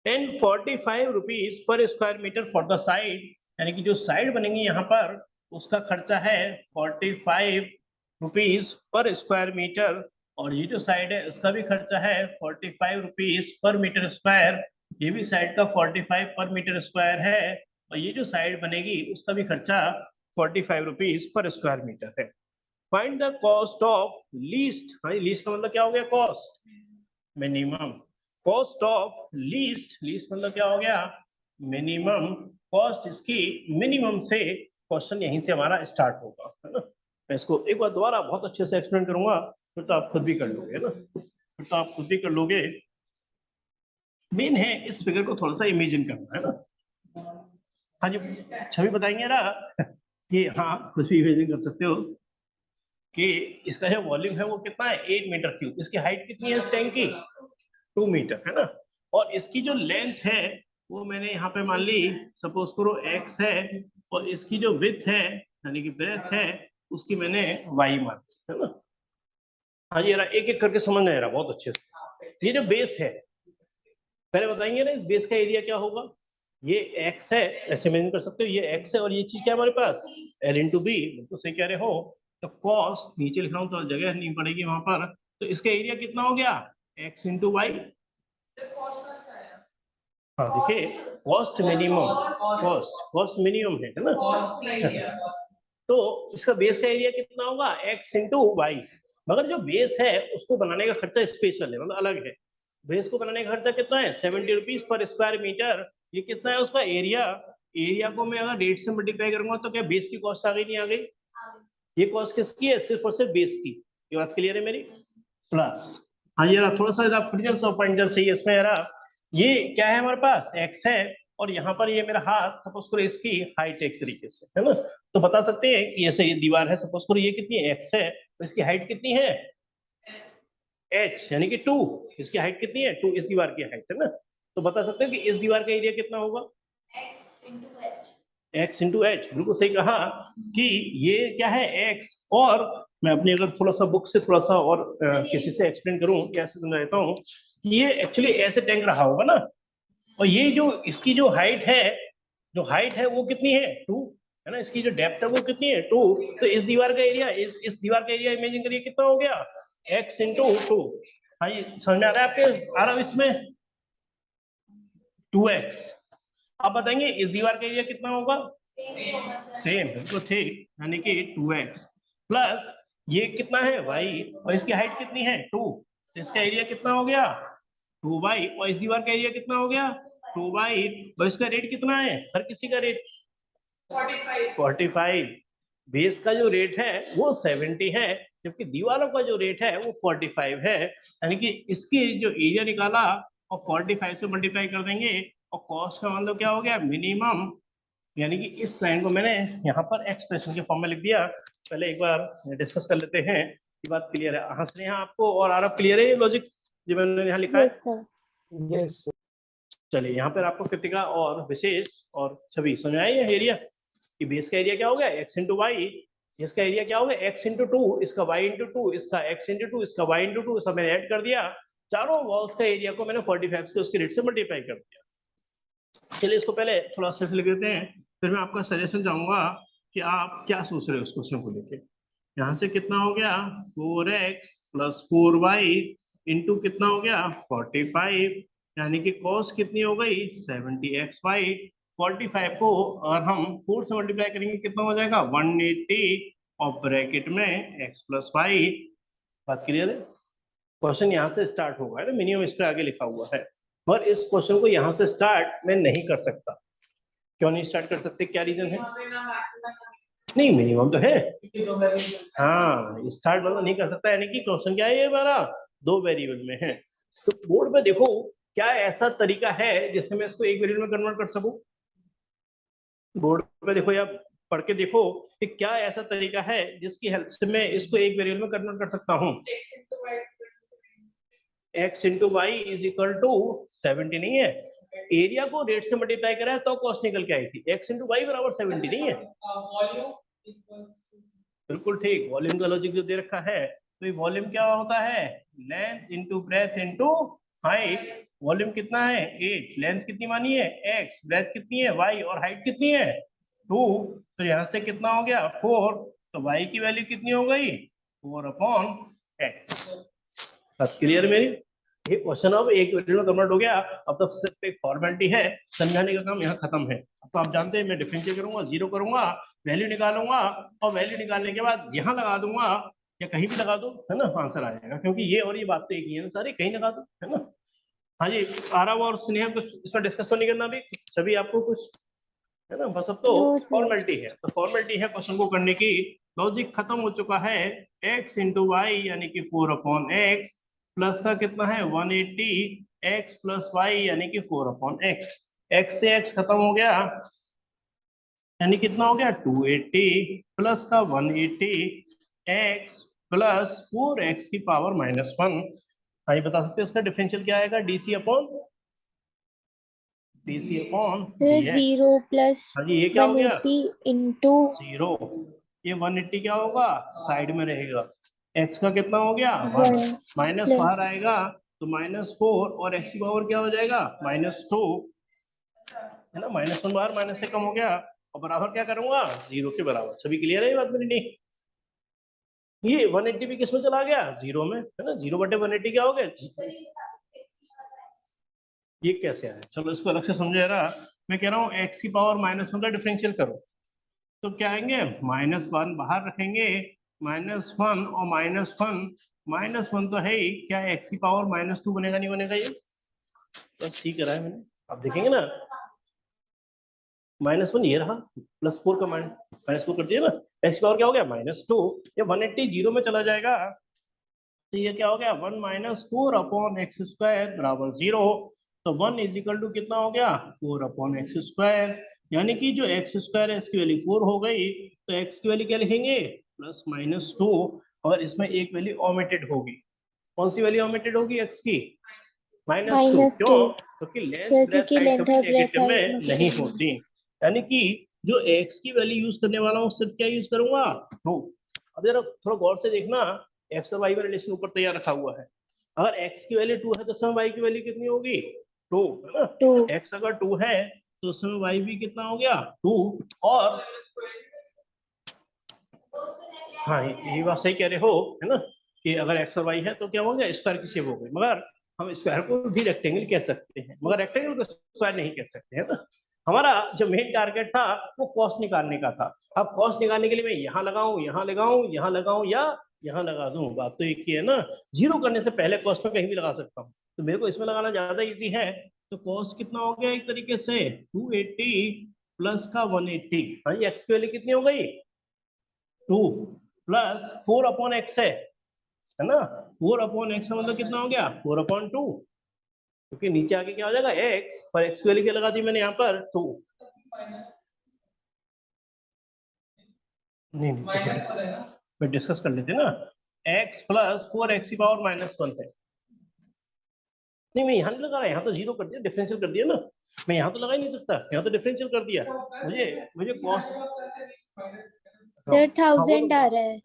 and ₹45 per square metre for the side, यानी कि जो साइड बनेंगी यहाँ पर उसका खर्चा है ₹45 पर स्क्वायर मीटर, और ये जो साइड है इसका भी खर्चा है ₹45 पर मीटर स्क्वायर। ये भी साइड का 45 पर मीटर स्क्वायर है, और ये जो साइड बनेगी उसका भी खर्चा ₹45 पर स्क्वायर मीटर है। Find the cost of least, हाँ लीस्ट का मतलब क्या हो गया? Cost. Minimum cost of least, least मतलब क्या हो गया? मिनिमम कॉस्ट इसकी मिनिमम से क्वेश्चन यहीं से हमारा स्टार्ट होगा, है ना। मैं इसको एक बार दोबारा बहुत अच्छे से एक्सप्लेन करूंगा, फिर तो आप खुद भी कर लोगे, है ना, फिर तो आप खुद भी कर लोगे। मेन है इस फिगर को थोड़ा सा इमेजिन करना, है ना। हाँ जी, छवि बताएंगे ना कि हाँ कुछ भी इमेजिन कर सकते हो कि इसका जो वॉल्यूम है वो कितना है? 8 मीटर क्यूब। इसकी हाइट कितनी है इस टैंक की? 2 मीटर, है ना। और इसकी जो लेंथ है वो मैंने यहाँ पे मान ली, सपोज करो x है, और इसकी जो विड्थ है यानी कि ब्रेथ है उसकी मैंने y मान ली, है ना। हाँ जी, एक एक करके समझ नहीं आ रहा बहुत अच्छे से। ये जो बेस है, पहले बताएंगे ना इस बेस का एरिया क्या होगा? ये x है, ऐसे इमेजिन कर सकते हो, ये x है, और ये चीज क्या हमारे पास? l into B. बिल्कुल सही कह रहे हो। तो कॉस नीचे लिख रहा हूँ तो जगह नहीं पड़ेगी वहां पर, तो इसका एरिया कितना हो गया? x into y. हाँ देखिए, कॉस्ट मिनिमम, कॉस्ट मिनिमम है ना। तो इसका बेस का एरिया कितना होगा? x into y. मगर जो बेस है उसको बनाने का खर्चा स्पेशल है, मतलब अलग है। बेस को बनाने का खर्चा कितना है? ₹70 पर स्क्वायर मीटर। ये कितना है उसका एरिया? एरिया को मैं अगर रेट से मल्टीप्लाई करूंगा तो क्या बेस की कॉस्ट आ गई? नहीं आ गई? ये कॉस्ट किसकी है? सिर्फ और सिर्फ बेस की। ये बात क्लियर है मेरी? प्लस, हाँ यार थोड़ा सा प्रिंजर्स और पॉइंटर सही है इसमें यार। ये क्या है हमारे पास? x है, और यहाँ पर ये मेरा हाथ, सपोज करो इसकी हाइट एक तरीके से, है ना। तो बता सकते हैं कि ऐसे ये दीवार है, सपोज करो ये कितनी है? x है, तो इसकी हाइट कितनी है? h, यानी कि 2। इसकी हाइट कितनी है? 2 इस दीवार की हाइट, है ना। तो बता सकते हो कि इस दीवार का एरिया कितना होगा? x into H. बिल्कुल सही कहा कि ये क्या है? x। और मैं अपनी अगर थोड़ा सा बुक से थोड़ा सा और किसी से एक्सप्लेन करूं, कैसे समझाता हूँ कि ये एक्चुअली ऐसे टैंक रहा होगा ना, और ये जो इसकी जो हाइट है, वो कितनी है? 2, है ना। इसकी जो डेप्थ है वो कितनी है? 2। तो इस दीवार का एरिया, इस दीवार का एरिया इमेजिन करिए कितना हो गया? x into 2। हाँ ये समझ में आ रहा है आपके? आ रहा है इसमें 2x। आप बताएंगे इस दीवार का एरिया कितना होगा? सेम, बिल्कुल ठीक, यानी कि 2x प्लस ये कितना है? y, और इसकी हाइट कितनी है? 2। तो इसका एरिया कितना हो गया? 2y। और इस दीवार का एरिया कितना हो गया? 2y। और इसका रेट कितना है? हर किसी का रेट 45। बेस का जो रेट है वो 70 है, जबकि दीवारों का जो रेट है वो 45 है, यानी कि इसकी जो एरिया निकाला और 45 से मल्टीप्लाई कर देंगे और कॉस का मतलब क्या हो गया मिनिमम, यानी कि इस लाइन को मैंने यहाँ पर एक्सप्रेशन के फॉर्म में लिख दिया। पहले एक बार डिस्कस कर लेते हैं, ये बात क्लियर है हंस रहे हैं आपको और आरब क्लियर है ये लॉजिक जो मैंने यहाँ लिखा है? Yes sir. यस चलिए यहाँ पर आपको कृतिका और विशेष और छवि समझ आए ये एरिया कि बेस का एरिया क्या हो गया x इंटू वाई, इसका एरिया क्या हो गया x इंटू टू, इसका y इंटू टू, इसका x इंटू टू, इसका y इंटू टू, सब मैंने ऐड कर दिया। चारों वॉल्स का एरिया को मैंने 45 से उसके रेट से मल्टीप्लाई कर दिया। चलिए इसको पहले थोड़ा अच्छे से लिख देते हैं, फिर मैं आपका सजेशन चाहूंगा कि आप क्या सोच रहे हो उस क्वेश्चन को लेके। यहाँ से कितना हो गया 4x प्लस 4y इंटू कितना हो गया 45, यानी कि कॉस कितनी हो गई 70xy। 45 को और हम 4 से मल्टीप्लाई करेंगे कितना हो जाएगा 180 और ब्रैकेट में x प्लस वाई। बात क्लियर है? क्वेश्चन यहाँ से स्टार्ट होगा है ना, मिनिमम इस पे आगे लिखा हुआ है, और इस क्वेश्चन को यहाँ से स्टार्ट मैं नहीं कर सकता। क्यों नहीं स्टार्ट कर सकते, क्या रीजन है? नहीं मिनिमम तो है, हाँ स्टार्ट मतलब नहीं कर सकता, यानी कि क्वेश्चन क्या है ये हमारा 2 वेरिएबल में है। बोर्ड पे देखो क्या ऐसा तरीका है जिससे मैं इसको एक वेरिएबल में कन्वर्ट कर सकूं? बोर्ड पे देखो या पढ़ के देखो कि क्या ऐसा तरीका है जिसकी हेल्प से मैं इसको एक वेरिएबल में कन्वर्ट कर सकता हूँ। x into y is equal to 70 नहीं है, एरिया को रेट से मल्टीप्लाई करा है तो कॉस्ट निकल के आई थी। x इंटू वाई बराबर 70 नहीं है, बिल्कुल ठीक। वॉल्यूम का लॉजिक जो दे रखा है, तो ये वॉल्यूम क्या होता है length into breadth into height. Volume कितना है 8, लेंथ कितनी मानी है x, ब्रेथ कितनी है y और हाइट कितनी है 2, तो यहाँ से कितना हो गया 4, तो y की वैल्यू कितनी हो गई 4/x। सब क्लियर मेरी? ये क्वेश्चन अब एक वेरिएबल में कन्वर्ट हो गया। अब तो सिर्फ एक फॉर्मेलिटी है, समझाने का काम यहाँ खत्म है। अब तो आप जानते हैं मैं डिफरेंशिएट करूंगा, जीरो करूंगा, वैल्यू निकालूंगा और वैल्यू निकालने के बाद यहाँ लगा दूंगा या कहीं भी लगा दो है ना, आंसर आ जाएगा, क्योंकि ये और ये बात तो एक ही है ना सारी, कहीं लगा दो है ना। हाँ जी आरव और स्नेहा कुछ इस पर डिस्कस तो नहीं करना अभी, सभी आपको कुछ है ना, बस अब तो No, sir. फॉर्मेलिटी है, तो फॉर्मेलिटी है क्वेश्चन को करने की। लॉजिक खत्म हो चुका है, x इंटू वाई यानी कि 4/x प्लस का कितना है 180 x प्लस वाई यानी कि 4/x। x से x खत्म हो गया यानी कितना हो गया 280 प्लस का 180 x प्लस 4x की पावर -1। आइए बता सकते हैं इसका डिफरेंशियल क्या आएगा DC upon sir dx। 0 plus हाँ जी ये क्या हो गया 180 इंटू 0, ये 180 क्या होगा साइड में रहेगा, x का कितना हो गया 1, 1 माइनस बाहर प्लस आएगा तो -4 और x की पावर क्या हो जाएगा -2 है ना, -1 बाहर माइनस से कम हो गया और बराबर क्या करूंगा 0 के बराबर। सभी क्लियर है ये बात मेरी? नहीं ये 180 भी किस में चला गया 0 में है ना, 0/180 क्या हो गया, ये कैसे आया? चलो इसको अलग से समझे रहा, मैं कह रहा हूँ x की पावर -1 का डिफरेंशियल करो तो क्या आएंगे -1 बाहर रखेंगे -1 और -1 तो है ही, क्या x की पावर -2 बनेगा नहीं बनेगा, ये बस ठीक करा है मैंने। अब देखेंगे ना -1 ये रहा प्लस 4 का -4 कर दिया ना, x की पावर क्या हो गया -2, ये 180 0 में चला जाएगा तो ये क्या हो गया 1 - 4/x² बराबर 0। तो 1 इज इक्वल टू कितना हो गया 4/x², यानी कि जो x² है इसकी वैल्यू 4 हो गई, तो x की वैल्यू क्या लिखेंगे +-2 और इसमें एक वैल्यू ओमिटेड होगी। कौन सी वैल्यू ओमिटेड होगी x की -2, क्यों? क्योंकि लेंथ ब्रेथ क्योंकि हाइट लेंथ कभी और ब्रेथ नेगेटिव में हाइट नहीं होती, यानी कि जो x की वैल्यू यूज करने वाला हूँ सिर्फ क्या यूज करूंगा 2। अब जरा थोड़ा गौर से देखना, x और y का रिलेशन ऊपर तैयार रखा हुआ है, अगर x की वैल्यू 2 है तो उसमें y की वैल्यू कितनी होगी 2 है ना, 2 x अगर 2 है तो उसमें y भी कितना हो गया 2। और हाँ ये बात सही कह रहे हो है ना कि अगर x और y है तो क्या हो गया स्क्वायर की शेप हो गई, मगर हम स्क्वायर को भी रेक्टेंगल कह सकते हैं मगर रेक्टेंगल को स्क्वायर नहीं कह सकते है ना। हमारा जो मेन टारगेट था वो कॉस्ट निकालने का था। अब कॉस्ट निकालने के लिए मैं यहाँ लगाऊं यहाँ लगाऊं यहाँ लगाऊं या यहाँ लगा दूं, बात तो एक ही है ना, जीरो करने से पहले कॉस्ट में कहीं भी लगा सकता हूँ, तो मेरे को इसमें लगाना ज्यादा इजी है। तो कॉस्ट कितना हो गया एक तरीके से 280 प्लस का 180, हाँ ये एक्स की वैल्यू कितनी हो गई 2 प्लस 4/x है ना, 4/x का मतलब कितना हो गया 4/2 क्योंकि नीचे आके क्या हो जाएगा x, पर x की वैल्यू क्या लगा दी मैंने यहाँ पर 2। नहीं माइनस पर है ना, मैं डिस्कस कर लेते ना, x प्लस 4x की पावर -1 है। नहीं मैं यहाँ नहीं लगा रहा, यहाँ तो जीरो कर दिया, डिफरेंशियल कर दिया ना, मैं यहाँ तो लगा ही नहीं सकता, यहाँ तो डिफरेंशियल कर दिया। मुझे कॉस सर 1000 आ रहा है।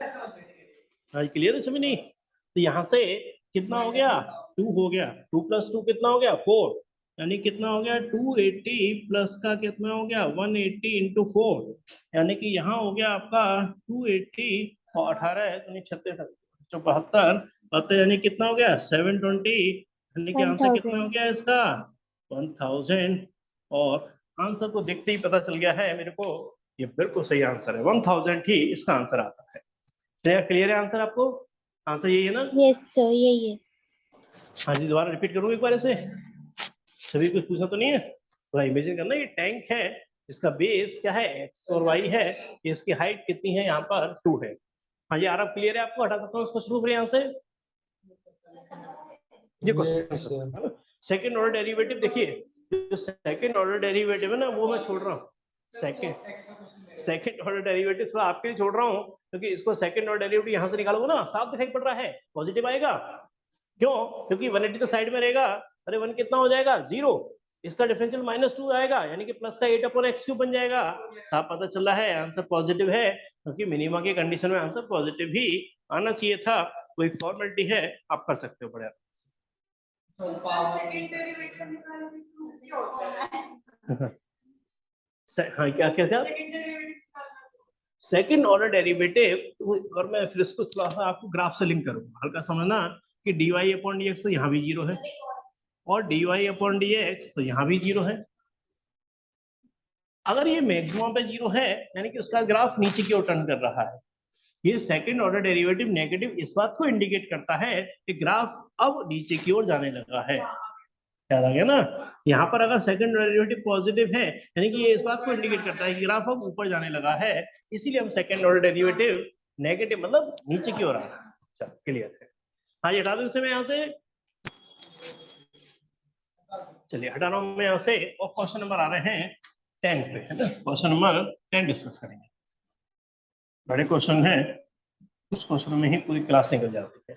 आज क्लियर है सभी? नहीं तो यहाँ से कितना हो गया 2 हो गया, 2 + 2 कितना हो गया 4, यानी कितना हो गया 280 प्लस का कितना हो गया 180 × 4, यानी कि यहाँ हो गया आपका 280 और 18 है तो 36 72 72, यानी कितना हो गया 720, यानी कि आंसर कितना हो गया इसका 1000। और आंसर को देखते ही पता चल गया है मेरे को, ये बिल्कुल सही आंसर है, 1000 ही इसका आंसर आता है। क्लियर है आंसर आपको? आंसर यही है ना? यस सर यही है। हाँ जी, दोबारा रिपीट करूँ एक बार ऐसे, सभी कुछ पूछना तो नहीं है? तो इमेजिन करना ये टैंक है, इसका बेस क्या है x और y है, इसकी हाइट कितनी है यहाँ पर 2 है। हाँ जी आरब क्लियर है आपको? हटा सकता हूँ इसको शुरू करें यहाँ से। ये क्वेश्चन सेकंड ऑर्डर डेरिवेटिव, देखिए जो सेकंड ऑर्डर डेरिवेटिव है ना वो मैं छोड़ रहा हूँ, सेकंड ऑर्डर डेरिवेटिव थोड़ा आपके लिए छोड़ रहा हूँ, क्योंकि इसको सेकंड ऑर्डर डेरिवेटिव यहाँ से निकालोगे ना साफ दिखाई पड़ रहा है पॉजिटिव आएगा। क्यों? क्योंकि 180 तो साइड में रहेगा, अरे 1 कितना हो जाएगा 0, इसका डिफरेंशियल -2 आएगा, यानी कि प्लस का 8/x³ बन जाएगा। साफ पता चल रहा है आंसर पॉजिटिव है, क्योंकि मिनिमा की कंडीशन में आंसर पॉजिटिव ही आना चाहिए था। वो एक फॉर्मेलिटी है, आप कर सकते हो बढ़िया। हाँ क्या क्या क्या सेकंड ऑर्डर डेरिवेटिव, और मैं फिर इसको थोड़ा सा आपको ग्राफ से लिंक करूंगा, हल्का समझना कि dy/dx तो यहाँ भी 0 है और dy/dx तो यहाँ भी 0 है। अगर ये मैक्सिमम पे 0 है यानी कि उसका ग्राफ नीचे की ओर टर्न कर रहा है। ये सेकंड ऑर्डर डेरिवेटिव नेगेटिव इस बात को इंडिकेट करता है कि ग्राफ अब नीचे की ओर जाने लगा है। याद आ गया ना? यहाँ पर अगर सेकंड डेरिवेटिव पॉजिटिव है यानी कि ये इस बात को इंडिकेट करता है कि ग्राफ अब ऊपर जाने लगा है, इसीलिए हम सेकंड ऑर्डर डेरिवेटिव नेगेटिव मतलब नीचे की ओर आ रहा है। चल क्लियर है? हाँ ये हटा दूं इसे मैं यहाँ से, चलिए हटा रहा हूँ मैं यहाँ से, और क्वेश्चन नंबर आ रहे हैं 10 पे, है ना? क्वेश्चन नंबर 10 डिस्कस करेंगे। बड़े क्वेश्चन है, कुछ क्वेश्चन में ही पूरी क्लास निकल जाती है।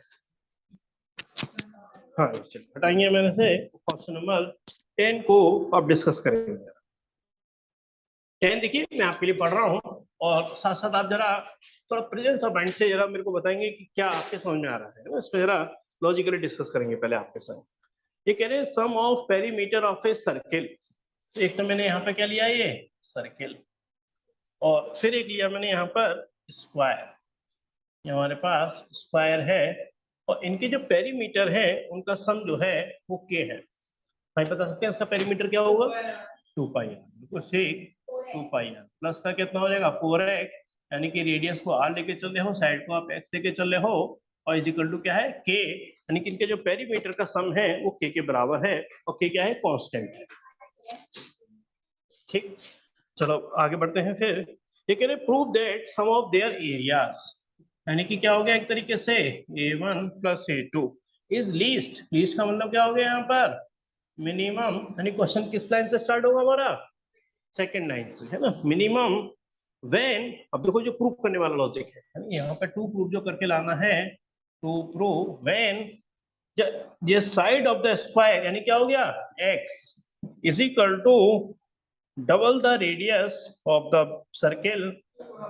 हाँ चलिए हटाएंगे मैंने से, क्वेश्चन नंबर 10 को अब डिस्कस करेंगे। 10 देखिए मैं आपके लिए पढ़ रहा हूँ, और साथ साथ आप जरा थोड़ा प्रेजेंस ऑफ माइंड से जरा मेरे को बताएंगे कि क्या आपके समझ में आ रहा है, इस पर जरा लॉजिकली डिस्कस करेंगे पहले आपके साथ। ये कह रहे हैं sum of perimeter of a circle, एक तो मैंने यहाँ पे क्या लिया ये सर्किल, और फिर एक लिया मैंने यहाँ पर स्क्वायर, हमारे पास स्क्वायर है, और इनके जो पेरीमीटर है उनका सम जो है वो के है। भाई बता सकते हैं इसका पेरीमीटर क्या होगा 2πr, बिल्कुल ठीक 2πr प्लस का कितना हो जाएगा 4x, यानी कि रेडियस को r लेके चल रहे हो, साइड को आप x लेके चल रहे हो, और इजिकल टू क्या है k, यानी कि इनके जो पेरीमीटर का सम है वो k के बराबर है, और k क्या है कांस्टेंट है। ठीक, चलो आगे बढ़ते हैं। फिर ये कह रहे prove that some of their areas, यानी कि क्या हो गया एक तरीके से a1 + a2 is least, least का मतलब क्या हो गया यहाँ पर मिनिमम, यानी क्वेश्चन किस लाइन से स्टार्ट होगा हमारा सेकंड लाइन से, है ना? मिनिमम व्हेन, अब देखो जो प्रूफ करने वाला लॉजिक है यहाँ पे टू प्रूफ जो करके लाना है, टू प्रूव व्हेन ये साइड ऑफ द स्क्वायर, यानी क्या हो गया x is equal to double the radius of the circle,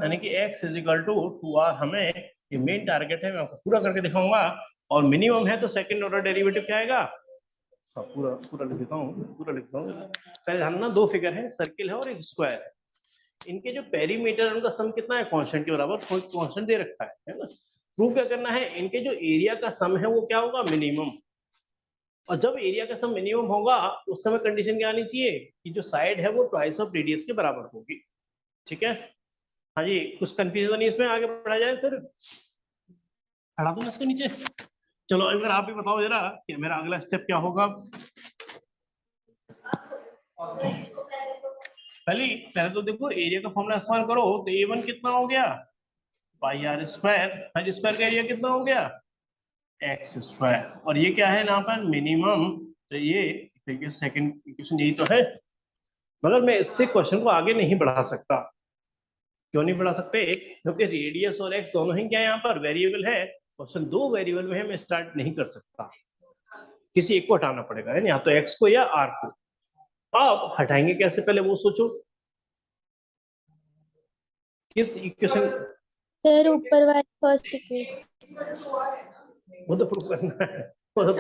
यानी कि x is equal to 2r। हमें ये मेन टारगेट है, मैं आपको पूरा करके दिखाऊंगा, और मिनिमम है तो सेकंड ऑर्डर डेरिवेटिव क्या आएगा, हाँ पूरा लिख देता हूँ, पूरा लिखता हूँ। पहले ध्यान ना, दो फिगर है, सर्किल है और एक स्क्वायर है, इनके जो पेरीमीटर उनका सम कितना है कांस्टेंट के बराबर, कांस्टेंट दे रखा है ना? प्रूव क्या करना है, इनके जो एरिया का सम है वो क्या होगा मिनिमम, और जब एरिया का सम मिनिमम होगा उस समय कंडीशन क्या आनी चाहिए कि जो साइड है वो ट्वाइस ऑफ रेडियस के बराबर होगी। ठीक है? हाँ जी, कुछ कंफ्यूजन नहीं इसमें, आगे बढ़ा जाए फिर, हटा दो इसके नीचे। चलो अगर आप भी बताओ जरा कि मेरा अगला स्टेप क्या होगा। पहले तो देखो एरिया का फॉर्मूला इस्तेमाल करो, तो a1 कितना हो गया πr स्क्वायर, हाँ स्क्वायर का एरिया कितना हो गया x स्क्वायर, और ये क्या है यहाँ पर मिनिमम, तो ये देखिए सेकंड इक्वेशन यही तो है, मगर मैं इससे क्वेश्चन को आगे नहीं बढ़ा सकता। क्यों नहीं बढ़ा सकते? क्योंकि रेडियस और एक्स दोनों ही क्या यहाँ पर वेरिएबल है। क्वेश्चन दो वेरिएबल में है, मैं स्टार्ट नहीं कर सकता, किसी एक को हटाना पड़ेगा, है ना, या तो एक्स को या आर को। अब हटाएंगे कैसे, पहले वो सोचो। किस इक्वेशन? सर ऊपर वाली फर्स्ट इक्वेशन। वो तो प्रूफ करना है, वो तो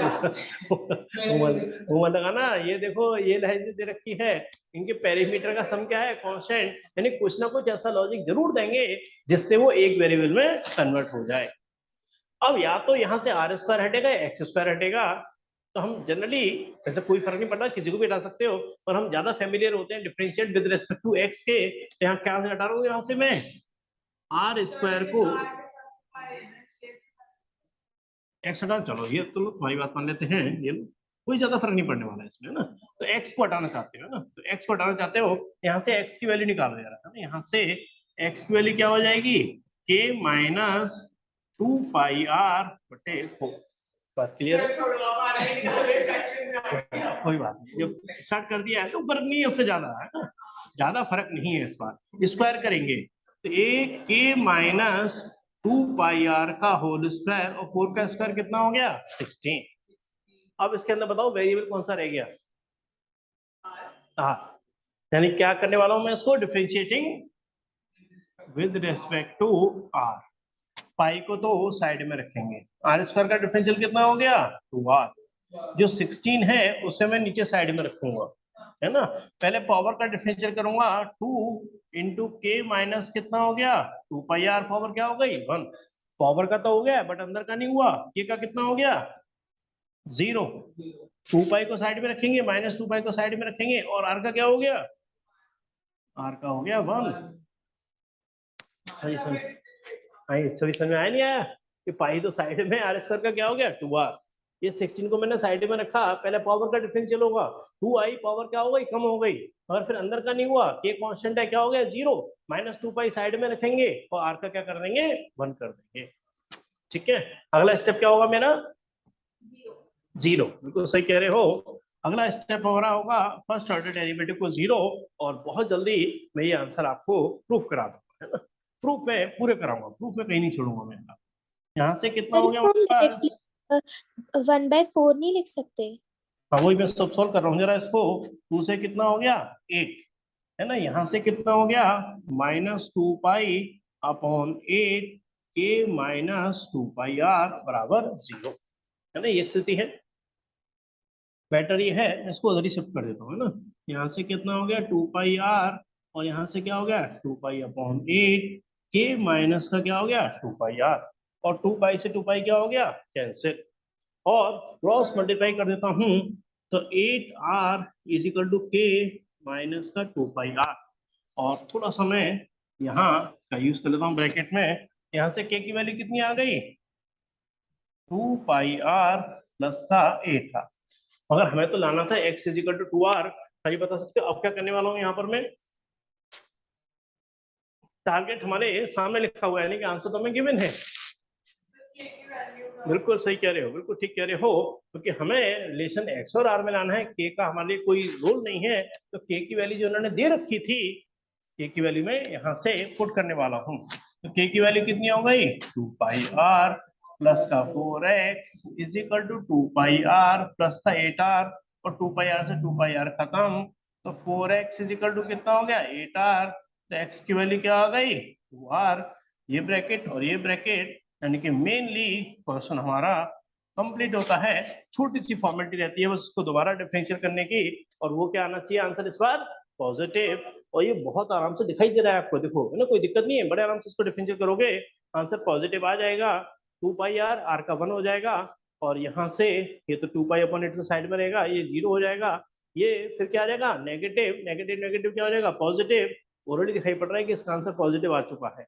वो लगा ना, ये देखो ये लाइन जो दे रखी है, इनके पेरीमीटर का सम क्या है, कांस्टेंट, यानी कुछ ना कुछ ऐसा लॉजिक जरूर देंगे जिससे वो एक वेरिएबल में कन्वर्ट हो जाए। अब या तो यहाँ से आर स्क्वायर हटेगा, एक्स स्क्वायर हटेगा, तो हम जनरली ऐसा कोई फर्क नहीं पड़ता, किसी को भी हटा सकते हो, पर हम ज्यादा फेमिलियर होते हैं differentiate with respect to x के। यहाँ क्या से हटा रहा हूँ, यहाँ से मैं आर स्क्वायर को एक्स हटा, चलो ये तो तुम्हारी बात मान लेते हैं, ये कोई ज्यादा फर्क नहीं पड़ने वाला है इसमें, ना। तो एक्स को हटाना चाहते हो ना, तो एक्स को हटाना चाहते हो, यहाँ से एक्स की वैल्यू निकाल दे रहा है ना, यहाँ से एक्स की वैल्यू क्या हो जाएगी, के माइनस 2πr बटे 4। बात क्लियर है? कोई बात नहीं, जब स्टार्ट कर दिया है तो फर्क नहीं है उससे ज्यादा, है ना, ज्यादा फर्क नहीं है। इस बार स्क्वायर करेंगे तो एक के माइनस 2πr का होल स्क्वायर और 4 का स्क्वायर कितना हो गया, 16। अब इसके अंदर बताओ वेरिएबल कौन सा रह गया? हाँ, यानी क्या करने वाला हूं मैं इसको, differentiating with respect to R. Pi को तो साइड में रखेंगे, आर स्क्वायर का डिफरेंशियल कितना हो गया, 2r। जो 16 है उसे मैं नीचे साइड में रखूंगा, है ना। पहले पावर का डिफरेंशियल करूंगा, 2 इंटू के माइनस कितना हो गया, 2πr, पावर क्या हो गई, 1। पावर का तो हो गया बट अंदर का नहीं हुआ, के का कितना हो गया, 0। 2π को साइड में रखेंगे, माइनस 2π को साइड में रखेंगे, और आर का क्या हो गया, आर का हो गया 1। सभी समझ में आया नहीं आया कि पाई तो साइड में, आर स्क्वायर का क्या हो गया, 2r। ये 16 को मैंने साइड में रखा, पहले पावर का डिफरेंशियल होगा, 2i, पावर क्या हो गई, कम हो गई, और फिर अंदर का नहीं हुआ, के कांस्टेंट है, क्या हो गया, 0, माइनस 2π साइड में रखेंगे और आर का क्या कर देंगे, 1 कर देंगे। ठीक है, अगला स्टेप क्या होगा मेरा, 0। बिल्कुल सही कह रहे हो। अगला स्टेप हमारा होगा फर्स्ट ऑर्डर डेरिवेटिव को 0, और बहुत जल्दी मैं ये आंसर आपको प्रूफ करा दूंगा, है ना। प्रूफ में पूरे कराऊंगा, प्रूफ में कहीं नहीं छोड़ूंगा मैं। यहाँ से कितना सर हो गया इसको हम हमारे पास, डायरेक्टली 1/4 नहीं लिख सकते? हाँ वही मैं सब सॉल्व कर रहा हूँ जरा इसको। 2 से कितना हो गया, 8, है ना। यहाँ से कितना हो गया, -2π/8 के माइनस 2πr बराबर 0, है ना। ये स्थिति है, बेटर ये है, इसको उधर ही शिफ्ट कर देता हूँ, है ना। यहाँ से कितना हो गया, 2πr, और यहाँ से क्या हो गया, 2π/8, के माइनस का क्या हो गया, 2πr, और 2π से 2π क्या हो गया, कैंसिल, और क्रॉस मल्टीप्लाई कर देता हूं, तो 8r इजिकल टू के माइनस का 2πr, और थोड़ा सा मैं यहाँ का यूज कर लेता हूँ ब्रैकेट में। यहाँ से के की वैल्यू कितनी आ गई, 2πr प्लस का 8r, मगर हमें तो लाना था x इजिकल टू 2r। ये बता सकते हो अब क्या करने वाला हूँ, यहाँ पर मैं टारगेट हमारे सामने लिखा हुआ है, यानी कि आंसर तो हमें गिवन है। बिल्कुल सही कह रहे हो, बिल्कुल ठीक कह रहे हो, क्योंकि हमें रिलेशन एक्स और आर में लाना है, के का हमारे लिए कोई रोल नहीं है, तो के की वैल्यू जो उन्होंने दे रखी थी, के की वैल्यू में यहाँ से पुट करने वाला हूँ। तो के की वैल्यू कितनी हो गई, 2πr प्लस का 4x is equal to 2πr plus का 8r, और 2πr से 2πr खत्म, तो 4x इज इक्वल टू कितना हो गया, 8r, तो x की वैल्यू क्या आ गई, 2r। ये ब्रैकेट और ये ब्रैकेट, यानी कि मेनली क्वेश्चन हमारा कंप्लीट होता है। छोटी सी फॉर्मेलिटी रहती है बस उसको दोबारा डिफरेंशियल करने की, और वो क्या आना चाहिए आंसर इस बार, पॉजिटिव। और ये बहुत आराम से दिखाई दे रहा है आपको, देखो, है ना, कोई दिक्कत नहीं है, बड़े आराम से इसको डिफरेंशियल करोगे, आंसर पॉजिटिव आ जाएगा। 2πr, आर का 1 हो जाएगा, और यहाँ से ये तो 2π/8 तो साइड में रहेगा, ये 0 हो जाएगा, ये फिर क्या आ जाएगा, नेगेटिव, नेगेटिव नेगेटिव क्या हो जाएगा, पॉजिटिव। ऑलरेडी दिखाई पड़ रहा है कि इसका आंसर पॉजिटिव आ चुका है।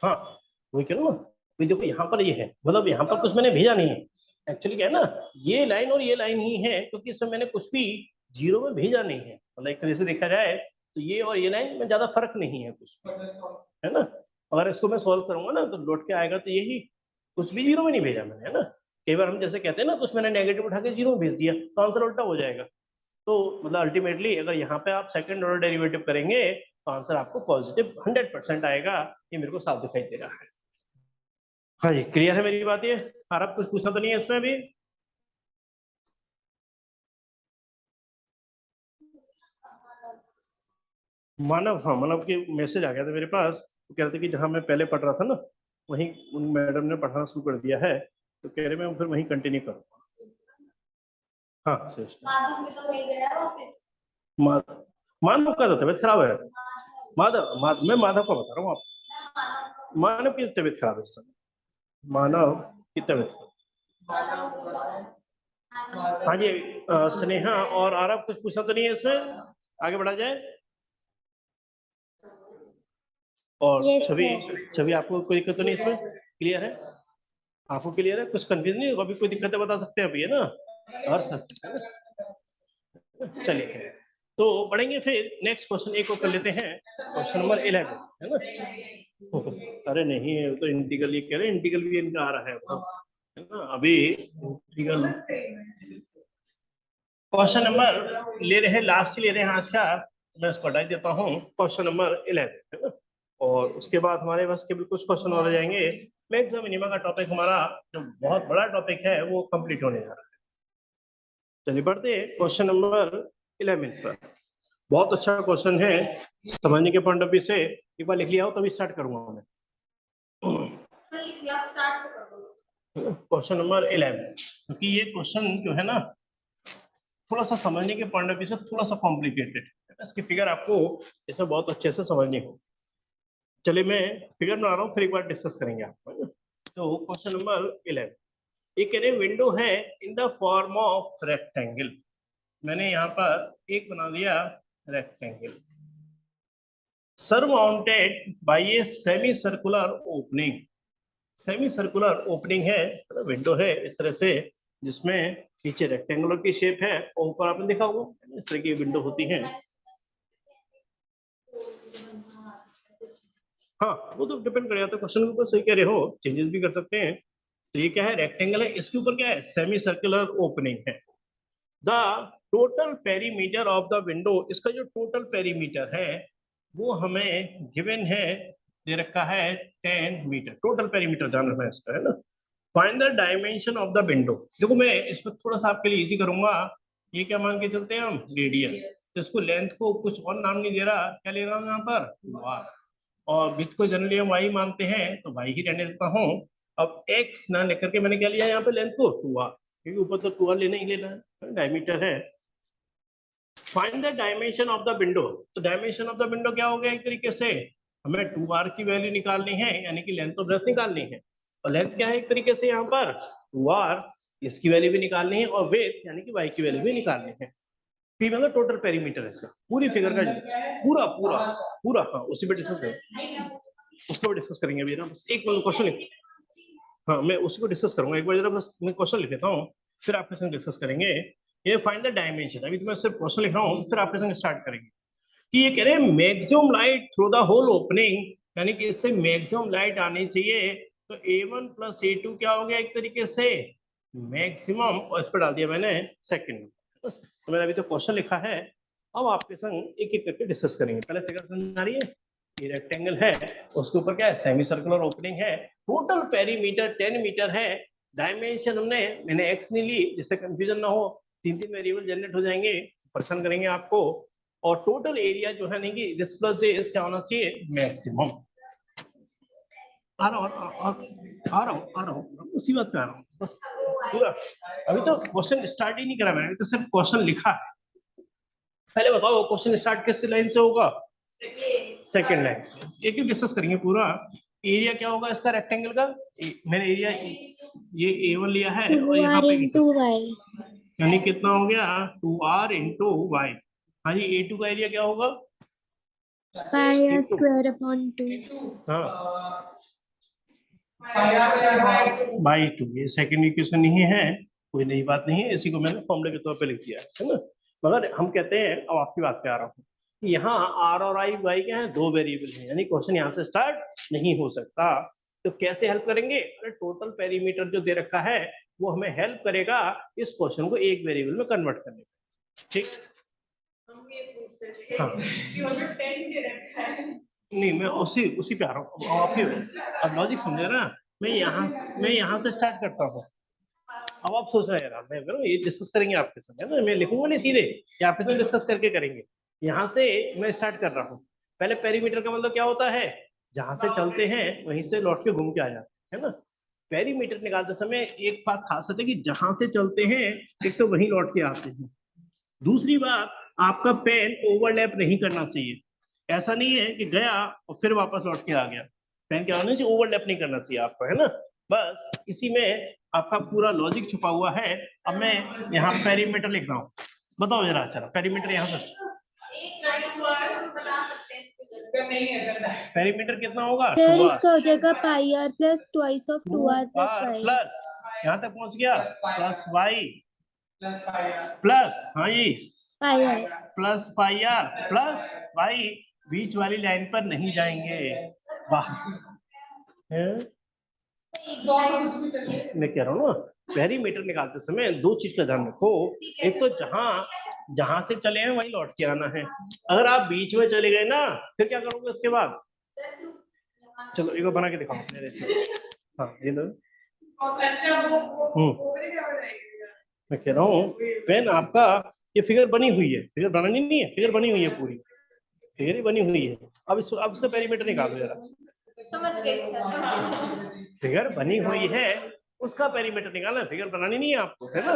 हाँ वही कह रहा हूँ ना, देखो यहाँ पर ये है, मतलब यहाँ पर कुछ मैंने भेजा नहीं है, एक्चुअली क्या है ना, ये लाइन और ये लाइन ही है, क्योंकि इसमें मैंने कुछ भी 0 में भेजा नहीं है, मतलब एक तरह से देखा जाए तो ये और ये लाइन में ज्यादा फर्क नहीं है कुछ, है ना। अगर इसको मैं सॉल्व करूंगा ना तो लौट के आएगा तो यही कुछ भी जीरो में नहीं भेजा मैंने, है ना। कई बार हम जैसे कहते हैं ना, तो उसमें मैंने नेगेटिव उठा के जीरो में भेज दिया, तो आंसर उल्टा हो जाएगा। तो मतलब अल्टीमेटली अगर यहाँ पे आप सेकंड ऑर्डर डेरिवेटिव करेंगे तो आंसर आपको पॉजिटिव 100% आएगा। ये मेरे को साफ दिखाई दे रहा है। हाँ जी, क्लियर है मेरी बात ये? और आप कुछ पूछना तो नहीं है इसमें भी? मानव, हाँ मानव के मैसेज आ गया था मेरे पास, तो कह रहे थे कि जहाँ मैं पहले पढ़ रहा था ना, वहीं उन मैडम ने पढ़ाना शुरू कर दिया है, तो कह रहे मैं फिर वहीं कंटिन्यू करूँगा। हाँ सर। माधव भी तो नहीं गया ऑफिस। मानव का तो तबीयत खराब है। मैं माधव का बता रहा हूँ आपको। मानव की तबीयत खराब है इस समय। मानव की तबीयत। हाँ जी, स्नेहा और आरव कुछ पूछना तो नहीं है इसमें? आगे बढ़ा जाए। और छवि आपको कोई दिक्कत तो नहीं इसमें? क्लियर है आपको? क्लियर है? कुछ कंफ्यूजन नहीं? अभी कोई दिक्कत है बता सकते हैं अभी, है ना? हर सकते हैं। चलिए तो बढ़ेंगे फिर नेक्स्ट क्वेश्चन एक को कर लेते हैं, क्वेश्चन नंबर 11, है ना। अरे नहीं, तो इंटीग्रल ये कह रहे हैं, इंटीग्रल भी इनका आ रहा है ना अभी। इंटीग्रल क्वेश्चन नंबर ले रहे हैं, लास्ट ले रहे हैं आज का, मैं इसको हटा देता हूँ। क्वेश्चन नंबर 11, है ना। और उसके बाद हमारे पास केवल कुछ क्वेश्चन और जाएंगे। मैक्सिमम मिनिमा का टॉपिक हमारा जो बहुत बड़ा टॉपिक है वो कंप्लीट होने जा रहा है। चलिए बढ़ते हैं क्वेश्चन नंबर 11 पर। बहुत अच्छा क्वेश्चन है, समझने के पॉइंट ऑफ व्यू से। एक बार लिख लिया हो तभी स्टार्ट करूंगा मैं। क्वेश्चन नंबर 11, क्योंकि ये क्वेश्चन जो है ना, थोड़ा सा समझने के पॉइंट ऑफ व्यू से थोड़ा सा कॉम्प्लिकेटेड है। इसकी फिगर आपको इसमें बहुत अच्छे से समझनी हो। चलिए मैं फिगर बना रहा हूँ, फिर एक बार डिस्कस करेंगे आप। तो क्वेश्चन नंबर 11 ये कह रहे विंडो है in the form of rectangle. मैंने यहाँ पर एक बना दिया rectangle, surmounted bye a semi circular opening. Semi circular opening है, विंडो है इस तरह से, जिसमें नीचे रेक्टेंगुलर की शेप है और ऊपर आपने देखा होगा इस तरह की विंडो होती है। हाँ वो तो डिपेंड कर जाता है क्वेश्चन के ऊपर, सही कह रहे हो, चेंजेस भी कर सकते हैं। तो ये क्या है, रेक्टेंगल है, इसके ऊपर क्या है, सेमी सर्कुलर ओपनिंग है। The total perimeter of the window, इसका जो टोटल पेरीमीटर है वो हमें गिवन है, दे रखा है 10 मीटर। टोटल पेरीमीटर जानना है इसका, है ना। Find the dimension of the window. देखो मैं इसमें थोड़ा सा आपके लिए इजी करूंगा। ये क्या मान के चलते हैं हम, रेडियस। तो इसको लेंथ को कुछ और नाम नहीं दे रहा, क्या ले रहा हूँ यहाँ पर, वार। और विड्थ को जनरली हम वाई मानते हैं, तो वाई ही रहने देता हूँ। अब एक्स ना लेकर के मैंने क्या लिया यहाँ पे, लेंथ को 2r, क्योंकि ऊपर तो 2r लेना ही लेना है, डायमीटर है। Find the dimension of the window. तो डायमेंशन ऑफ द विंडो क्या हो गया, एक तरीके से हमें 2r की वैल्यू निकालनी है, यानी कि लेंथ ऑफ ब्रेथ निकालनी है। और लेंथ क्या है एक तरीके से यहाँ पर 2r, इसकी वैल्यू भी निकालनी है, और विड्थ यानी कि y की वैल्यू भी निकालनी है। फिर मतलब टोटल पेरीमीटर है इसका, पूरी फिगर का पूरा पूरा पूरा। हाँ उसी पे डिस्कस करेंगे, उसको भी डिस्कस करेंगे अभी ना। बस एक क्वेश्चन लिख, हाँ मैं उसी को डिस्कस करूंगा। एक बार जरा बस मैं क्वेश्चन लिख लेता हूँ, फिर आपके संग डिस्कस करेंगे। ये फाइंड द डायमेंशन, अभी तो मैं सिर्फ क्वेश्चन लिख रहा हूँ, फिर आपके संग स्टार्ट करेंगे। कि ये कह रहे हैं maximum light through the hole opening, यानी कि इससे मैक्सिमम लाइट आनी चाहिए। तो A1 + A2 क्या हो गया, एक तरीके से मैक्सिमम, और इस पर डाल दिया मैंने सेकंड। तो मैंने अभी तो क्वेश्चन लिखा है, अब आपके संग एक एक करके डिस्कस करेंगे। पहले फिगर समझ आ रही है, ये रेक्टेंगल है, उसके ऊपर क्या है, सेमी सर्कुलर ओपनिंग है। टोटल पेरीमीटर 10 मीटर है। डायमेंशन मैंने एक्स नहीं ली, जिससे कंफ्यूजन ना हो, 3 वेरिएबल जनरेट हो जाएंगे, परेशान करेंगे आपको। और टोटल एरिया जो है नहीं कि दिस प्लस दिस क्या होना चाहिए, मैक्सिमम। आ रहा हूँ उसी बात पे आ रहा हूँ बस पूरा। अभी तो क्वेश्चन स्टार्ट ही नहीं करा मैंने, तो सिर्फ क्वेश्चन लिखा है। पहले बताओ क्वेश्चन स्टार्ट किस लाइन से होगा, सेकंड लाइन से। एक डिस्कस करेंगे पूरा। एरिया क्या होगा इसका रेक्टेंगल का, मैंने एरिया ये A1 लिया है, और यहाँ 2r पे into y। यानी कितना हो गया, 2r into y। हाँ जी, A2 का एरिया क्या होगा, pi square upon 2। हाँ बाई 2। ये सेकंड इक्वेशन नहीं है, कोई नई बात नहीं है, इसी को मैंने फॉर्मूले के तौर पे लिख दिया है ना। मगर हम कहते हैं, अब आपकी बात पे आ रहा हूँ, कि यहाँ r और i y क्या है, 2 वेरिएबल है, यानी क्वेश्चन यहाँ से स्टार्ट नहीं हो सकता। तो कैसे हेल्प करेंगे? अरे टोटल पेरीमीटर जो दे रखा है वो हमें हेल्प करेगा इस क्वेश्चन को एक वेरिएबल में कन्वर्ट करने में। ठीक, हम ये पूछ रहे थे हाँ। कि वो जो 10 दे रखा है नहीं, मैं उसी पे आ रहा हूँ। अब लॉजिक समझे ना, मैं यहाँ से स्टार्ट करता हूँ। अब आप सोच रहे हैं यार मैं ये डिस्कस करेंगे आपके साथ, है ना, मैं लिखूंगा नहीं सीधे, ये आपके साथ डिस्कस करके करेंगे। यहाँ से मैं स्टार्ट कर रहा हूँ। पहले पेरीमीटर का मतलब क्या होता है? जहां से चलते हैं वहीं से लौट के घूम के आ जाते हैं, है ना। पेरीमीटर निकालते समय एक बात खास है कि जहां से चलते हैं एक तो वहीं लौट के आते हैं, दूसरी बात आपका पेन ओवरलैप नहीं करना चाहिए। ऐसा नहीं है कि गया और फिर वापस लौट के आ गया, पेन क्या होना चाहिए? ओवरलैप नहीं करना चाहिए आपको, है ना। बस इसी में आपका पूरा लॉजिक छुपा हुआ है। अब मैं यहाँ पेरीमीटर लिख रहा हूँ, बताओ जरा। चलो पेरीमीटर यहाँ से एक लाइन वर्ड बना सकते हैं इसको। नहीं है पेरीमीटर कितना होगा? सर इसका हो जाएगा pi R plus twice of 2r plus r Y. Plus यहाँ तक पहुंच गया plus y plus pi plus, हाँ ये pi R plus pi R plus y, बीच वाली लाइन पर नहीं जाएंगे। वाह, कुछ भी कर ले। मैं कह रहा हूँ ना, पेरीमीटर निकालते समय दो चीज का ध्यान रखो। एक तो जहां से चले हैं वहीं लौट के आना है। अगर आप बीच में चले गए ना, फिर क्या करोगे उसके बाद? चलो एक बार बना के दिखाओ मेरे से। हाँ ये लो। और अच्छा वो क्या हो जाएगा? मैं कह रहा हूँ पेन आपका, ये फिगर बनी हुई है, फिगर बनानी नहीं है, फिगर बनी हुई है, पूरी फिगर ही बनी हुई है। अब इसका पेरीमीटर निकालो जरा। समझ गए सर। फिगर बनी हुई है, उसका पेरीमीटर निकालना है, फिगर बनानी नहीं है आपको, है ना।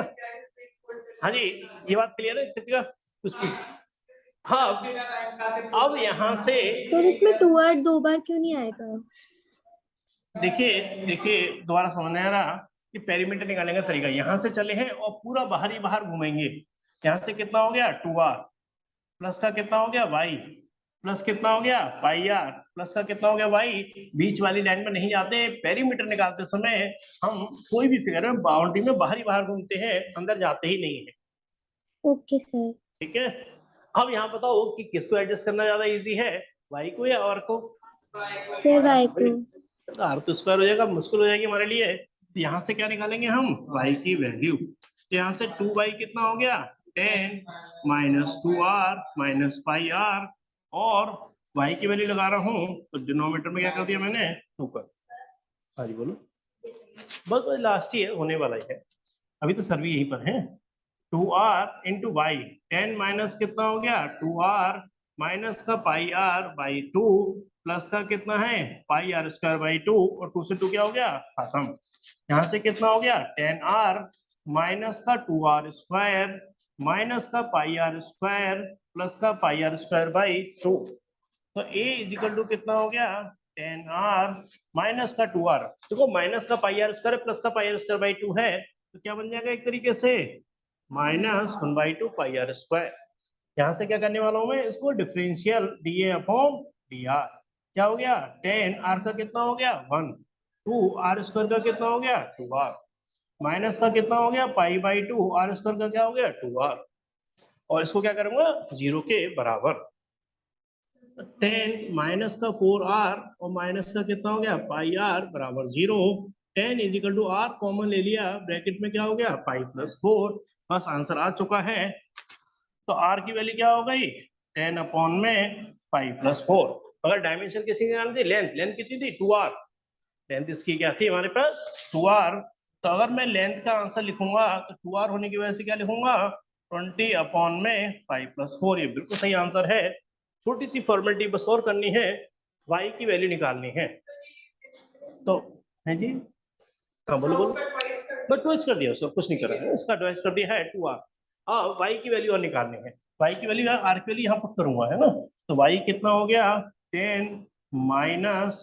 हाँ जी, ये बात क्लियर है कृतिका? उसकी हाँ। अब यहाँ से सर इसमें 2r दो बार क्यों नहीं आएगा? देखिए दोबारा समझ आ रहा कि पेरीमीटर निकालने का तरीका। यहाँ से चले हैं और पूरा बाहर घूमेंगे। यहाँ से कितना हो गया? 2r प्लस का कितना हो गया? y प्लस कितना हो गया? पाई आर प्लस का कितना हो गया? y। बीच वाली लाइन में नहीं जाते। पेरीमीटर निकालते समय हम कोई भी फिगर में बाउंड्री में बाहर घूमते हैं, अंदर जाते ही नहीं है। Okay sir. ठीक है। अब यहाँ बताओ कि किसको एडजस्ट करना ज्यादा इजी है, y को या r को? सर वाई को। r तो स्क्वायर हो जाएगा, मुश्किल हो जाएगी हमारे लिए। तो यहाँ से क्या निकालेंगे हम? y की वैल्यू। तो यहाँ से 2y कितना हो गया? 10 minus 2r minus pi r, और y की वैल्यू लगा रहा हूँ तो डिनोमिनेटर में क्या कर दिया मैंने? ऊपर। हाँ जी बोलो। बस लास्ट ही है, होने वाला ही है, अभी तो सर भी यहीं पर है। 2r इंटू वाई, 10 माइनस कितना हो गया? 2r माइनस का पाई आर बाई 2 प्लस का कितना है? पाई आर स्क्वायर बाई 2, और 2 से 2 क्या हो गया? खत्म। यहाँ से कितना हो गया? 10r माइनस का 2r स्क्वायर माइनस का पाई आर स्क्वायर प्लस का पाई आर स्क्वायर बाई 2। तो a इज इक्वल टू कितना हो गया? 10r माइनस का 2r। देखो माइनस का पाई आर स्क्वायर प्लस का पाई आर स्क्वायर बाई 2 है, तो क्या बन जाएगा एक तरीके से? Minus 1/2 pi r square. यहाँ से क्या करने वाला हूँ मैं? इसको differential d a upon d r. क्या हो गया? 10 आर का कितना हो गया? 1। 2 आर स्क्वायर का कितना हो गया? 2r माइनस का कितना हो गया? पाई बाई 2 आर स्क्वायर का क्या हो गया? 2r। और इसको क्या करूंगा? 0 के बराबर। 10 माइनस का 4r और माइनस का कितना हो गया? पाई आर बराबर 0। 10 is equal to r common ले लिया, ब्रैकेट में क्या हो गया? Pi plus 4। बस आंसर आ चुका है। तो r की वैल्यू क्या हो गई? 10 अपॉन में पाई प्लस 4। अगर डायमेंशन किसी ने जानी थी, लेंथ कितनी थी? 2r। लेंथ इसकी क्या थी हमारे पास? 2r। तो अगर मैं लेंथ का आंसर लिखूंगा तो 2r होने की वजह से क्या लिखूंगा? 20 अपॉन में पाई प्लस 4। ये बिल्कुल सही आंसर है। छोटी सी फॉर्मेलिटी बस और करनी है, y की वैल्यू निकालनी है। तो है जी, हाँ बोलो। बट ट्वाइस कर दिया, उसको कुछ नहीं करा है, इसका ट्वाइस कर दिया है 2r। हाँ y की वैल्यू और निकालनी है। y की वैल्यू r की वैल्यू यहाँ पुट करूंगा, है ना। तो y कितना हो गया? 10 माइनस,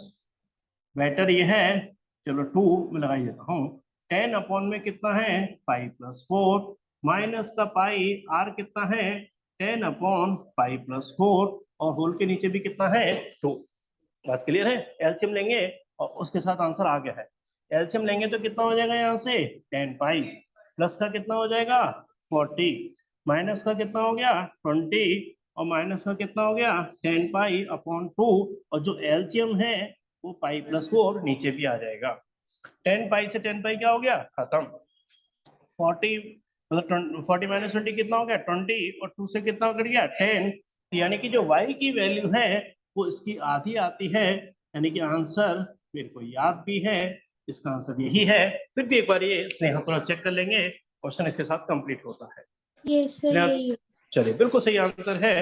बेटर ये है, चलो 2 में लगाई देता हूँ। 10 अपॉन में कितना है? पाई प्लस 4 माइनस का पाई, r कितना है? 10 अपॉन पाई प्लस 4, और होल के नीचे भी कितना है? 2। बात क्लियर है? एलसीएम लेंगे और उसके साथ आंसर आ गया है। एलसीएम लेंगे तो कितना हो जाएगा? यहाँ से 10 पाई प्लस का कितना हो जाएगा? 40 माइनस का कितना हो गया? 20, और माइनस का कितना हो गया? 10 पाई अपॉन 2, और जो एलसीएम है वो पाई प्लस 4 नीचे भी आ जाएगा। 10 पाई से 10 पाई क्या हो गया, खत्म। 40 मतलब 40 माइनस 20 कितना हो गया 20, और 2 से कितना कट गया 10। यानी कि जो y की वैल्यू है वो इसकी आधी आती है, यानी कि आंसर मेरे को याद भी है, इसका आंसर यही है। फिर भी एक बार ये स्नेहा थोड़ा चेक कर लेंगे, क्वेश्चन इसके साथ कंप्लीट होता है। यस सर, स्नेहा, यही है। चलिए बिल्कुल सही आंसर है।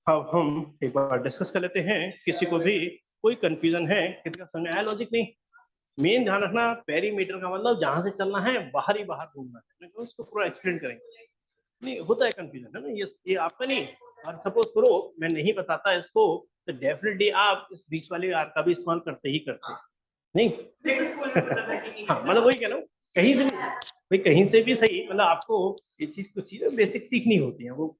अब हम एक बार डिस्कस कर लेते हैं, किसी को भी कोई कंफ्यूजन है, किसी का समझ आया लॉजिक नहीं। मेन ध्यान रखना, पेरीमीटर का मतलब जहां से चलना है बाहर ही बाहर घूमना है, तो उसको पूरा एक्सप्लेन करेंगे। नहीं होता है कंफ्यूजन है ना, ये आपका नहीं। और सपोज करो मैं नहीं बताता इसको, तो डेफिनेटली आप इस बीच वाले आर का भी इस्तेमाल करते ही करते नहीं। हाँ मतलब वही कह रहा हूँ, कहीं से भी भाई, कहीं से भी सही, मतलब आपको ये चीज कुछ चीजें बेसिक सीखनी होती है, वो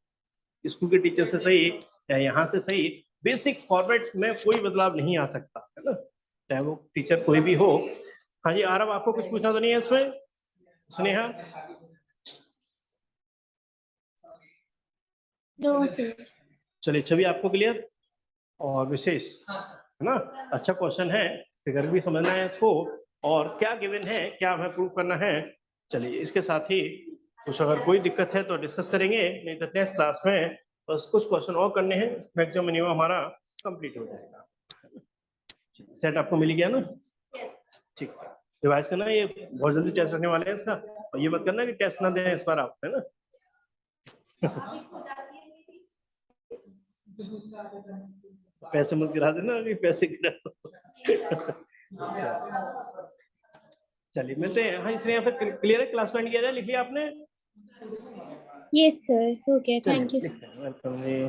स्कूल के टीचर से सही या यहाँ से सही, बेसिक फॉर्मेट में कोई बदलाव नहीं आ सकता है ना, चाहे वो टीचर कोई भी हो। हाँ जी आरव, आपको कुछ पूछना तो नहीं है इसमें? Sneha, no sir. चलिए छवि आपको क्लियर और विशेष है ना, अच्छा क्वेश्चन है, फिगर भी समझना है इसको, और क्या गिवन है क्या हमें प्रूव करना है। चलिए इसके साथ ही कुछ अगर कोई दिक्कत है तो डिस्कस करेंगे, नहीं तो नेक्स्ट क्लास में बस कुछ क्वेश्चन और करने हैं, मैक्सिमम मिनिमम हमारा कंप्लीट हो जाएगा। सेट आपको मिल गया ना? ठीक है, रिवाइज करना, ये बहुत जल्दी टेस्ट रखने वाले हैं इसका, और ये मत करना कि टेस्ट ना दें इस बार आप, है ना। पैसे मत गिरा देना, अभी पैसे गिरा चलिए मिलते हैं। हाँ इसलिए फिर क्लियर है, क्लास में किया जाए, लिख लिया आपने? यस सर, हो गया, थैंक यू। Welcome ji.